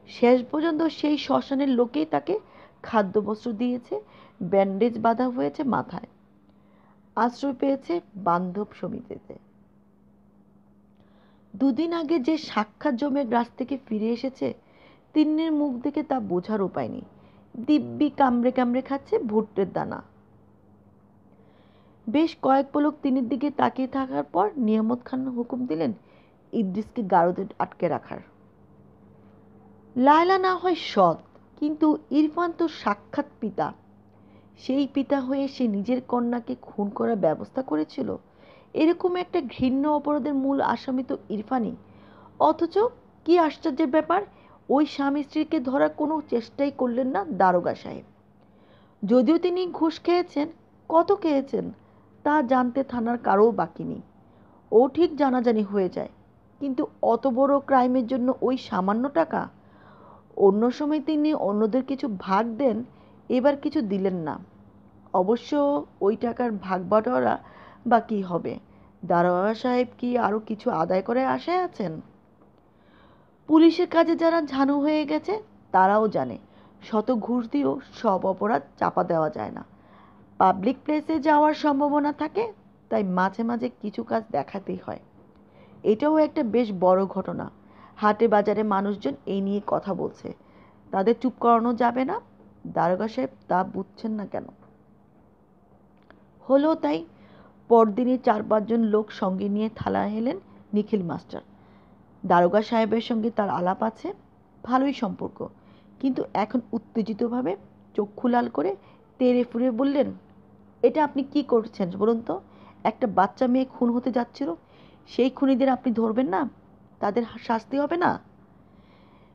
শেষ পর্যন্ত সেই শ্মশানের লোকেই তাকে খাদ্যবস্ত্র দিয়েছে, ব্যান্ডেজ বাঁধা হয়েছে মাথায়, আশ্রয় পেয়েছে বান্ধব সমিতিতে। দুদিন আগে যে সাক্ষাৎ জমে গ্রাস থেকে ফিরে এসেছে, তিন্নির মুখ দেখে তা বোঝার উপায় নেই। দিব্যি কামড়ে কামড়ে খাচ্ছে ভুট্টের দানা। বেশ কয়েক পলক তিন্নির দিকে তাকিয়ে থাকার পর নিয়ামত খান হুকুম দিলেন, ইদ্রিসকে গারদে আটকে রাখার। লায়লা না হয় সৎ, কিন্তু ইরফান তো সাক্ষাৎ পিতা। সেই পিতা হয়ে সে নিজের কন্যাকে খুন করার ব্যবস্থা করেছিল। এরকম একটা ঘৃণ্য অপরাধের মূল আসামি তো ইরফানই। অথচ কি আশ্চর্যের ব্যাপার, ওই স্বামী স্ত্রীকে ধরার কোনো চেষ্টাই করলেন না দারোগা সাহেব। যদিও তিনি ঘুষ খেয়েছেন, কত খেয়েছেন তা জানতে থানার কারও বাকি নেই। ও ঠিক জানাজানি হয়ে যায়, কিন্তু অত বড় ক্রাইমের জন্য ওই সামান্য টাকা। অন্য সময় তিনি অন্যদের কিছু ভাগ দেন, এবার কিছু দিলেন না। অবশ্য ওই টাকার ভাগ বাটোয়ারা বা কী হবে? দারোগা সাহেব কি আরও কিছু আদায় করে আশায় আছেন? পুলিশের কাজে যারা ঝানু হয়ে গেছে তারাও জানে শত ঘুষ দিয়েও সব অপরাধ চাপা দেওয়া যায় না। পাবলিক প্লেসে যাওয়ার সম্ভাবনা থাকে, তাই মাঝে মাঝে কিছু কাজ দেখাতেই হয়। এটাও একটা বেশ বড় ঘটনা। হাটে বাজারে মানুষজন এই নিয়ে কথা বলছে, তাদের চুপ করানো যাবে না। দারোগা সাহেব তা বুঝছেন না কেন? হলো তাই। পরদিনই 4-5 জন লোক সঙ্গে নিয়ে থানায় এলেন নিখিল মাস্টার। দারোগা সাহেবের সঙ্গে তার আলাপ আছে, ভালোই সম্পর্ক। কিন্তু এখন উত্তেজিতভাবে চক্ষু লাল করে তেড়ে ফুঁড়ে বললেন, এটা আপনি কি করছেন বলুন তো? একটা বাচ্চা মেয়ে খুন হতে যাচ্ছিল, সেই খুনিদের আপনি ধরবেন না? তাদের শাস্তি হবে না?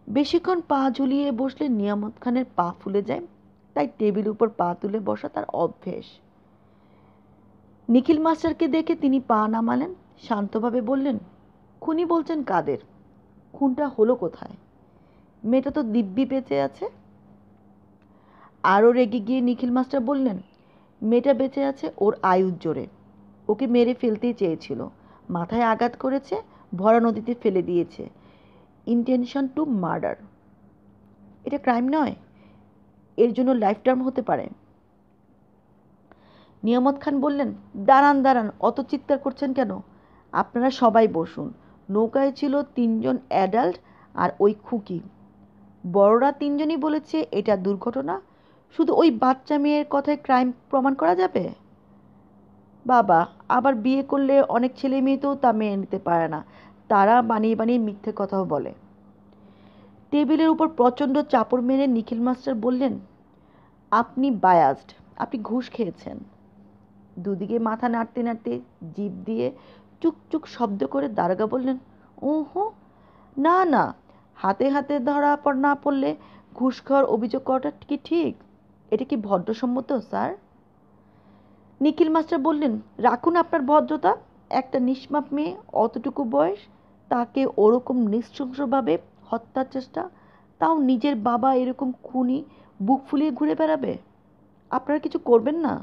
বেশিক্ষণ পা ঝুলিয়ে বসলে নিয়ামত খানের পা ফুলে যায়, তাই টেবিল উপর পা তুলে বসা তার অভ্যেস। নিখিল মাস্টারকে দেখে তিনি পা নামালেন, শান্তভাবে বললেন, খুনি বলছেন কাদের? খুনটা হলো কোথায়? মেয়েটা তো দিব্যি বেঁচে আছে। আরও রেগে গিয়ে নিখিল মাস্টার বললেন, মেয়েটা বেঁচে আছে ওর আয়ুর জোরে। ওকে মেরে ফেলতেই চেয়েছিল, মাথায় আঘাত করেছে, ভরা নদীতে ফেলে দিয়েছে। Intention to murder. এটা ক্রাইম নয়, এর জন্য লাইফ টার্ম হতে পারে। নিয়ামত খান বললেন, দাঁড়ান দাঁড়ান, অত চিৎকার করছেন কেন? আপনারা সবাই বসুন। নৌকায় ছিল তিনজন অ্যাডাল্ট আর ওই খুকি। বড়রা তিনজনই বলেছে এটা দুর্ঘটনা। শুধু ওই বাচ্চা মেয়ের কথায় ক্রাইম প্রমাণ করা যাবে? বাবা, আবার বিয়ে করলে অনেক ছেলে মেয়ে তো তা মেনে নিতে পারে না। তারা বানিয়ে বানিয়ে মিথ্যে কথাও বলে। টেবিলের উপর প্রচণ্ড চাপড় মেরে নিখিল মাস্টার বললেন, আপনি বায়াসড, আপনি ঘুষ খেয়েছেন। দুদিকে মাথা নাড়তে নাড়তে জিভ দিয়ে চুক চুক শব্দ করে দারোগা বললেন, ওহো, না না, হাতে হাতে ধরা না পড়লে ঘুষ খাওয়ার অভিযোগ করাটা কি ঠিক? এটা কি ভদ্রসম্মত, স্যার? নিখিল মাস্টার বললেন, রাখুন আপনার ভদ্রতা। একটা নিষ্পাপ মেয়ে, অতটুকু বয়স, তাকে ওরকম নৃশংসভাবে হত্যার চেষ্টা, তাও নিজের বাবা এরকম খুনি বুক ফুলিয়ে ঘুরে বেড়াবে। আপনারা কিছু করবেন না?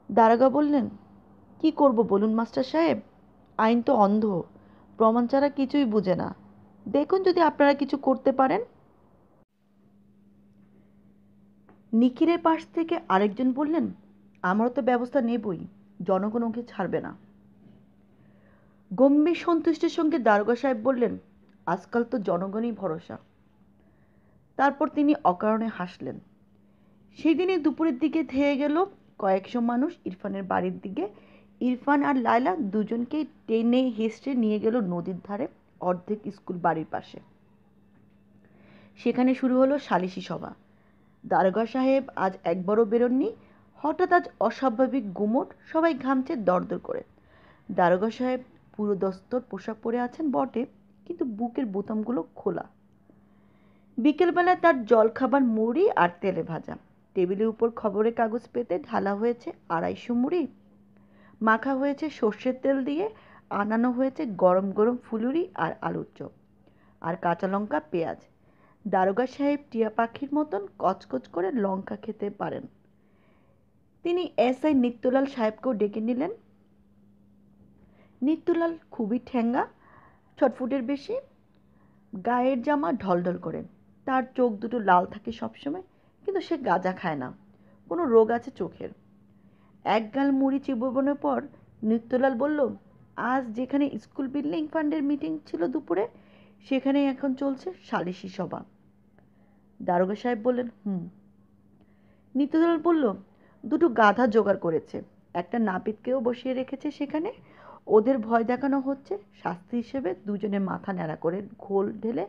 দারোগা বললেন, কি করব বলুন মাস্টার সাহেব? আইন তো অন্ধ, প্রমাণ ছাড়া কিছুই বুঝে না। দেখুন যদি আপনারা কিছু করতে পারেন। নিখিলের পাশ থেকে আরেকজন বললেন, আমারও তো ব্যবস্থা নেবই, জনগণ ওকে ছাড়বে না। গম্ভীর সন্তুষ্টির সঙ্গে দারোগা সাহেব বললেন, আজকাল তো জনগণই ভরসা। তারপর তিনি অকারণে হাসলেন। সেই দিনই দুপুরের দিকে ধেয়ে গেল কয়েকশো মানুষ ইরফানের বাড়ির দিকে। ইরফান আর লায়লা দুজনকেই টেনে হেঁচড়ে নিয়ে গেল নদীর ধারে, অর্ধেক স্কুল বাড়ির পাশে। সেখানে শুরু হলো সালিশি সভা। দারোগা সাহেব আজ একবারও বেরোননি। হঠাৎ আজ অস্বাভাবিক গুমোট, সবাই ঘামছে দরদর করে। দারোগা সাহেব পুরো দস্তর পোশাক পরে আছেন বটে, কিন্তু বুকের বোতামগুলো খোলা। বিকেলবেলা তার জলখাবার মুড়ি আর তেলে ভাজা। টেবিলের উপর খবরের কাগজ পেতে ঢালা হয়েছে 250 মুড়ি, মাখা হয়েছে সর্ষের তেল দিয়ে, আনানো হয়েছে গরম গরম ফুলুরি আর আলুর চপ, আর কাঁচা লঙ্কা পেঁয়াজ। দারোগা সাহেব টিয়া পাখির মতন কচকচ করে লঙ্কা খেতে পারেন। তিনি এসআই নিত্যলাল সাহেবকেও ডেকে নিলেন। নিত্যলাল খুবই ঠ্যাঙ্গা, ছটফুটের বেশি, গায়ের জামা ঢলঢল করে। তার চোখ দুটো লাল থাকে সবসময়, কিন্তু সে গাঁজা খায় না। কোনো রোগ আছে চোখের। এক গাল মুড়ি চিবোনোর পর নিত্যলাল বলল, আজ যেখানে স্কুল বিল্ডিং ফান্ডের মিটিং ছিল দুপুরে, সেখানেই এখন চলছে সালিশি সভা। দারোগা সাহেব বললেন, হুম। নিত্যলাল বলল, দুটো গাধা জোগাড় করেছে, একটা নাপিতকেও বসিয়ে রেখেছে সেখানে। ওদের ভয় দেখানো হচ্ছে, শাস্তি হিসেবে দুজনে মাথা ন্যাড়া করে ঘোল ঢেলে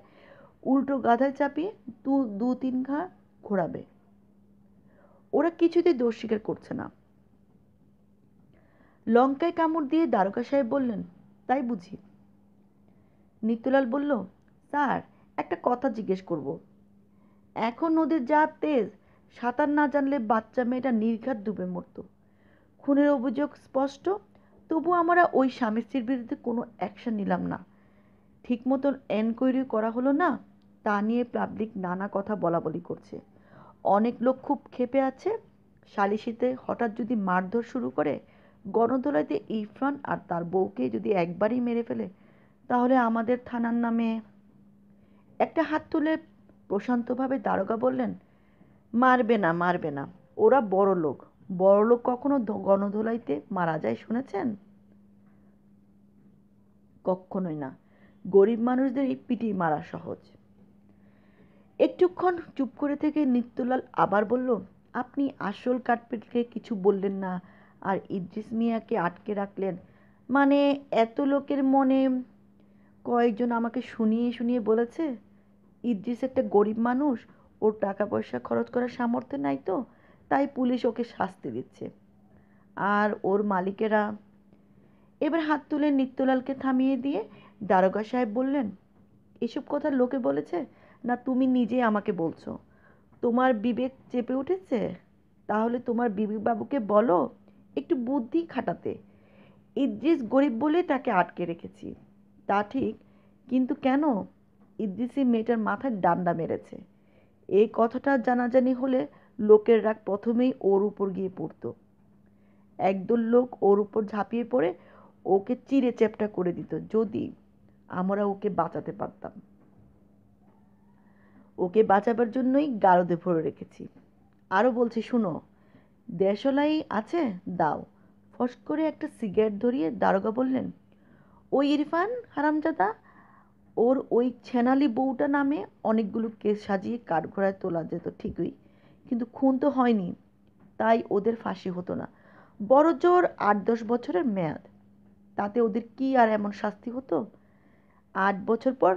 উল্টো গাধায় চাপিয়ে দু তিন ঘা ঘোরাবে। ওরা কিছুতেই দোষ স্বীকার করছে না। লঙ্কায় কামড় দিয়ে দারোগা সাহেব বললেন, তাই বুঝি? নিত্যলাল বলল, স্যার, একটা কথা জিজ্ঞেস করব। এখন ওদের যা তেজ, সাঁতার না জানলে বাচ্চা মেয়েটা নির্ঘাত ডুবে মরত। খুনের অভিযোগ স্পষ্ট, তবু আমরা ওই স্বামী স্ত্রীর বিরুদ্ধে কোনো অ্যাকশন নিলাম না। ঠিক মতন এনকোয়ারি করা হলো না, তা নিয়ে পাবলিক নানা কথা বলাবলি করছে। অনেক লোক খুব ক্ষেপে আছে। সালিশিতে হঠাৎ যদি মারধর শুরু করে, গণধোলাইতে ইরফান আর তার বউকে যদি একবারই মেরে ফেলে, তাহলে আমাদের থানার নামে। একটা হাত তুলে প্রশান্তভাবে দারোগা বললেন, মারবে না মারবে না, ওরা বড় লোক। বড় লোক কখনো গণধোলাইতে মারা যায় শুনেছেন? কখনোই না। গরিব মানুষদেরই পিটিয়ে মারা সহজ। একটুক্ষণ চুপ করে থেকে নিত্যলাল আবার বলল, আপনি আসল কাঠপেটকে কিছু বললেন না, আর ইদ্রিস মিয়াকে আটকে রাখলেন। মানে এত লোকের মনে কয়েকজন আমাকে শুনিয়ে শুনিয়ে বলেছে ইদ্রিস একটা গরিব মানুষ, ওর টাকা পয়সা খরচ করার সামর্থ্য নাই, তো তাই পুলিশ ওকে শাস্তি দিচ্ছে। আর ওর মালিকেরা। এবার হাত তুলে নিত্যলালকে থামিয়ে দিয়ে দারোগা সাহেব বললেন, এসব কথা লোকে বলেছে না তুমি নিজে আমাকে বলছো? তোমার বিবেক চেপে উঠেছে? তাহলে তোমার বিবেক বাবুকে বলো একটু বুদ্ধি খাটাতে। ইদ্রিস গরিব বলে তাকে আটকে রেখেছি, তা ঠিক, কিন্তু কেন? ইদ্রিসই মেয়েটার মাথায় ডান্ডা মেরেছে। এই কথাটা জানাজানি হলে লোকের রাগ প্রথমেই ওর উপর গিয়ে পড়তো। একদল লোক ওর উপর ঝাঁপিয়ে পড়ে ওকে চিড়ে চ্যাপ্টা করে দিত, যদি আমরা ওকে বাঁচাতে পারতাম। ওকে বাঁচাবার জন্যই গারদে ভরে রেখেছি। আরও বলছি শুনো, দেশলাই আছে, দাও। ফস করে একটা সিগারেট ধরিয়ে দারোগা বললেন, ওই ইরফান হারামজাদা, ওর ওই ছেনালি বউটা নামে অনেকগুলো কেস সাজিয়ে কাঠগড়ায় তোলা যেত ঠিকই, কিন্তু খুন তো হয়নি, তাই ওদের ফাঁসি হতো না। বড় জোর 8-10 বছরের মেয়াদ, তাতে ওদের কি আর এমন শাস্তি হতো? 8 বছর পর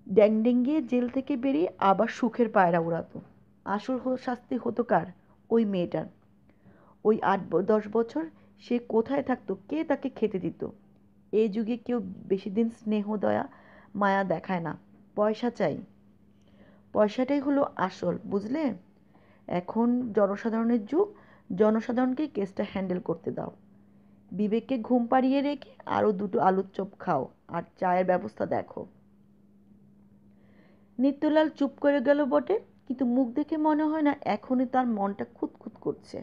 ড্যাংডেঙ্গিয়ে জেল থেকে বেরিয়ে আবার সুখের পায়রা উড়াতো। আসল শাস্তি হতো কার? ওই মেয়েটার। ওই 8-10 বছর সে কোথায় থাকতো, কে তাকে খেতে দিত? এই যুগে কেউ বেশি দিন স্নেহ দয়া মায়া দেখায় না, পয়সা চাই। পয়সাটাই হলো আসল, বুঝলে? এখন জনসাধারণের যুগ, জনসাধারণকে কেসটা হ্যান্ডেল করতে দাও। বিবেককে ঘুম পাড়িয়ে রেখে আরও দুটো আলুর চপ খাও আর চায়ের ব্যবস্থা দেখো। নিত্যলাল চুপ করে গেল বটে, কিন্তু মুখ দেখে মনে হয় না এখনই তার মনটা খুঁতখুত করছে।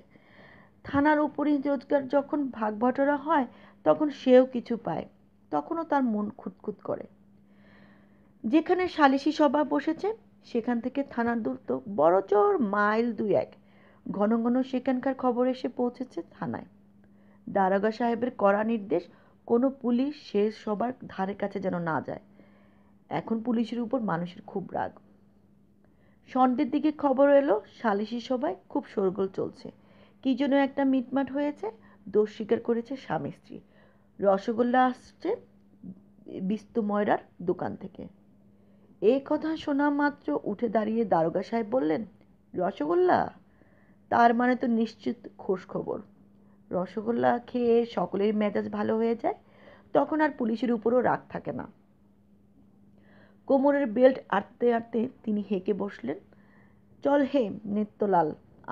থানার উপরই রোজগার যখন ভাগ বটরা হয় তখন সেও কিছু পায়, তখনও তার মন খুঁতখুত করে। যেখানে সালিশি সভা বসেছে সেখান থেকে থানার দূরত্ব বড়জোর মাইল 2-1। ঘন ঘন সেখানকার খবর এসে পৌঁছেছে থানায়। দারোগা সাহেবের কড়া নির্দেশ, কোনো পুলিশ সে সবার ধারে কাছে যেন না যায়। এখন পুলিশের উপর মানুষের খুব রাগ। সন্ধ্যের দিকে খবর এলো সালিশি সভায় খুব শোরগোল চলছে, কি যেন একটা মিটমাট হয়েছে। দোষ স্বীকার করেছে স্বামী স্ত্রী। রসগোল্লা আসছে বিস্তু ময়রার দোকান থেকে। এই কথা শোনা মাত্র উঠে দাঁড়িয়ে দারোগা সাহেব বললেন, রসগোল্লা? তার মানে তো নিশ্চিত খোঁজ খবর। রসগোল্লা খেয়ে সকলের মেজাজ ভালো হয়ে যায়, তখন আর পুলিশের উপরও রাগ থাকে না। কোমরের বেল্ট আটতে আটতে তিনি হেঁকে বসলেন, চল হে নিত্যলাল,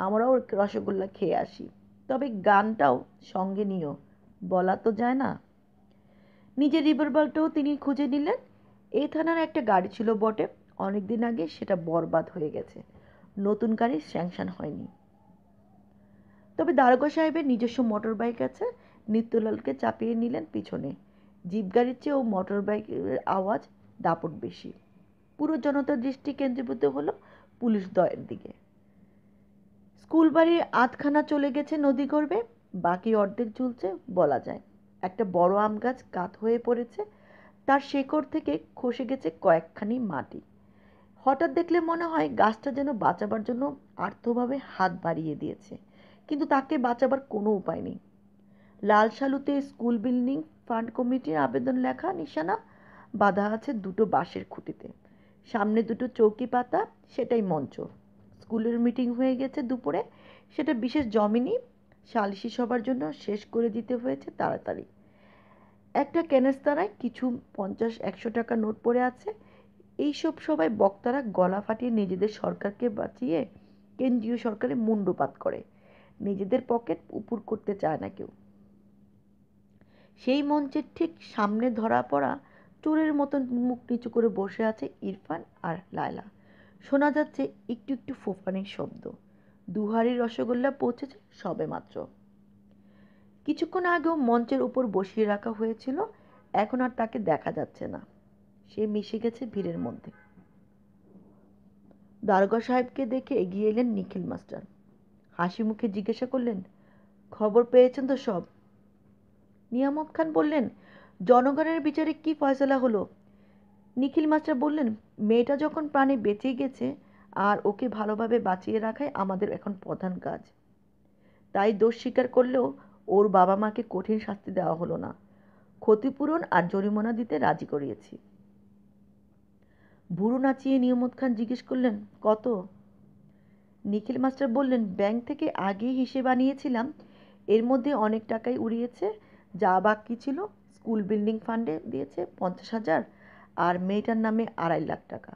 আমরাও রসগোল্লা খেয়ে আসি, তবে গানটাও সঙ্গে নিও, বলা তো যায় না। নিজের রিভলভারটাও তিনি খুঁজে নিলেন। এই থানার একটা গাড়ি ছিল বটে, অনেকদিন আগে সেটা বরবাদ হয়ে গেছে, নতুন গাড়ি স্যাংশন হয়নি। তবে দারোগা সাহেবের নিজস্ব মোটর বাইক আছে। নিত্যলালকে চাপিয়ে নিলেন পিছনে। জিপ গাড়ির চেয়েও মোটর বাইকের আওয়াজ দাপট বেশি। পুরো জনতার দৃষ্টি কেন্দ্রীভূত হলো পুলিশ দয়ের দিকে। স্কুল বাড়ির আধখানা চলে গেছে নদী গর্ভে, বাকি অর্ধেক ঝুলছে বলা যায়। একটা বড় আম গাছ কাত হয়ে পড়েছে, তার শেকড় থেকে খসে গেছে কয়েকখানি মাটি। হঠাৎ দেখলে মনে হয় গাছটা যেন বাঁচাবার জন্য আর্তভাবে হাত বাড়িয়ে দিয়েছে, কিন্তু তাকে বাঁচাবার কোনো উপায় নেই। লাল শালুতে স্কুল বিল্ডিং ফান্ড কমিটির আবেদন লেখা নিশানা বাঁধা আছে দুটো বাঁশের খুঁটিতে। সামনে দুটো চৌকি পাতা, সেটাই মঞ্চ। স্কুলের মিটিং হয়ে গেছে দুপুরে, সেটা বিশেষ জমেনি। সালিশি সবার জন্য শেষ করে দিতে হয়েছে তাড়াতাড়ি। একটা ক্যানেস্তারায় কিছু 50-100 টাকা নোট পড়ে আছে। এইসব সবাই বক্তারা গলা ফাটিয়ে নিজেদের সরকারকে বাঁচিয়ে কেন্দ্রীয় সরকারে মুণ্ডুপাত করে, নিজেদের পকেট উপুর করতে চায় না কেউ। সেই মঞ্চের ঠিক সামনে ধরা পড়া চোরের মতন মুখ নিচু করে বসে আছে ইরফান আর লায়লা। শোনা যাচ্ছে একটু একটু ফোফানির শব্দ। দুহারি রসগোল্লা পৌঁছেছে সবে মাত্র। কিছুক্ষণ আগেও মঞ্চের উপর বসিয়ে রাখা হয়েছিল, এখন আর তাকে দেখা যাচ্ছে না, সে মিশে গেছে ভিড়ের মধ্যে। দারোগা সাহেবকে দেখে এগিয়ে এলেন নিখিল মাস্টার। হাসি মুখে জিজ্ঞাসা করলেন, খবর পেয়েছেন তো সব? নিয়ামত খান বললেন, জনগণের বিচারে কি ফয়সালা হলো? নিখিল মাস্টার বললেন, মেয়েটা যখন প্রাণে বেঁচে গেছে, আর ওকে ভালোভাবে বাঁচিয়ে রাখাই আমাদের এখন প্রধান কাজ। তাই দোষ স্বীকার করলেও ওর বাবা মাকে কঠিন শাস্তি দেওয়া হলো না, ক্ষতিপূরণ আর জরিমানা দিতে রাজি করিয়েছি। ভুরু নাচিয়ে নিয়ামত খান জিজ্ঞেস করলেন, কত? নিখিল মাস্টার বললেন, ব্যাংক থেকে আগেই হিসেব আনিয়েছিলাম, এর মধ্যে অনেক টাকাই উড়িয়েছে। যা বাকি ছিল স্কুল বিল্ডিং ফান্ডে দিয়েছে 50,000, আর মেয়েটার নামে 2.5 লাখ টাকা।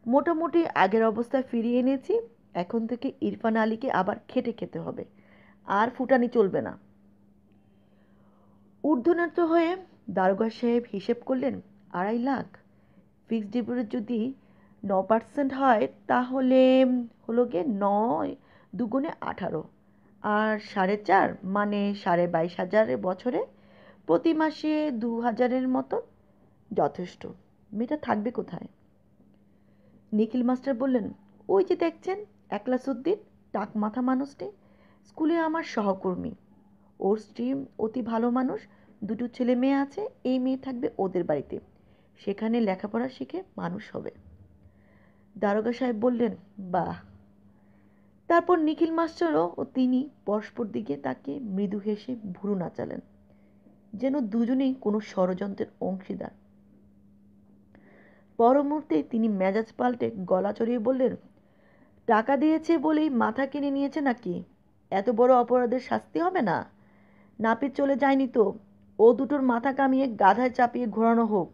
মোটামুটি আগের অবস্থায় ফিরিয়ে এনেছি। এখন থেকে ইরফান আলীকে আবার খেটে খেতে হবে, আর ফুটানি চলবে না। ঊর্ধ্বনত হয়ে দারোগা সাহেব হিসেব করলেন, 2.5 লাখ। ফিক্সড ডিপোজিট যদি 9% হয় তাহলে হলো গিয়ে 9 দুগুণে 18, আর 4.5 মানে 22,500 বছরে, প্রতি মাসে 2,000-এর মতো যথেষ্ট। মেয়েটা থাকবে কোথায়? নিখিল মাস্টার বললেন, ওই যে দেখছেন একলাসউদ্দিন, টাক মাথা মানুষটি, স্কুলে আমার সহকর্মী, ওর স্ত্রী অতি ভালো মানুষ, দুটো ছেলে মেয়ে আছে, এই মেয়ে থাকবে ওদের বাড়িতে, সেখানে লেখাপড়া শিখে মানুষ হবে। দারোগা সাহেব বললেন, বাহ। তারপর নিখিল মাস্টারও ও তিনি পরস্পর দিকে তাকে মৃদু হেসে ভুরু নাচালেন, যেন দুজনেই কোনো ষড়যন্ত্রের অংশীদার। পর মুহূর্তে তিনি মেজাজ পাল্টে গলা চড়িয়ে বললেন, টাকা দিয়েছে বলেই মাথা কিনে নিয়েছে নাকি? এত বড় অপরাধের শাস্তি হবে না? নাপিত চলে যায়নি তো? ও দুটোর মাথা কামিয়ে গাধায় চাপিয়ে ঘোরানো হোক।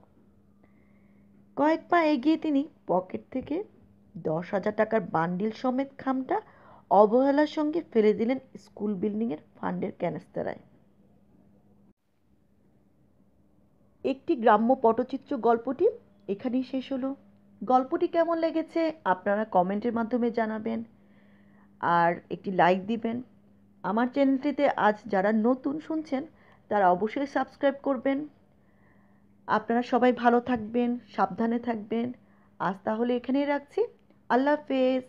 কয়েক পা এগিয়ে তিনি পকেট থেকে 10,000 টাকার বান্ডিল সমেত খামটা অবহেলার সঙ্গে ফেলে দিলেন স্কুল বিল্ডিংয়ের ফান্ডের ক্যানস্তারায়। একটি গ্রাম্য পটচিত্র গল্পটি এখানেই শেষ হলো। গল্পটি কেমন লেগেছে আপনারা কমেন্টের মাধ্যমে জানাবেন, আর একটি লাইক দিবেন। আমার চ্যানেলটিতে আজ যারা নতুন শুনছেন তারা অবশ্যই সাবস্ক্রাইব করবেন। আপনারা সবাই ভালো থাকবেন, সাবধানে থাকবেন। আজ তাহলে এখানেই রাখছি। আল্লাহ হাফেজ।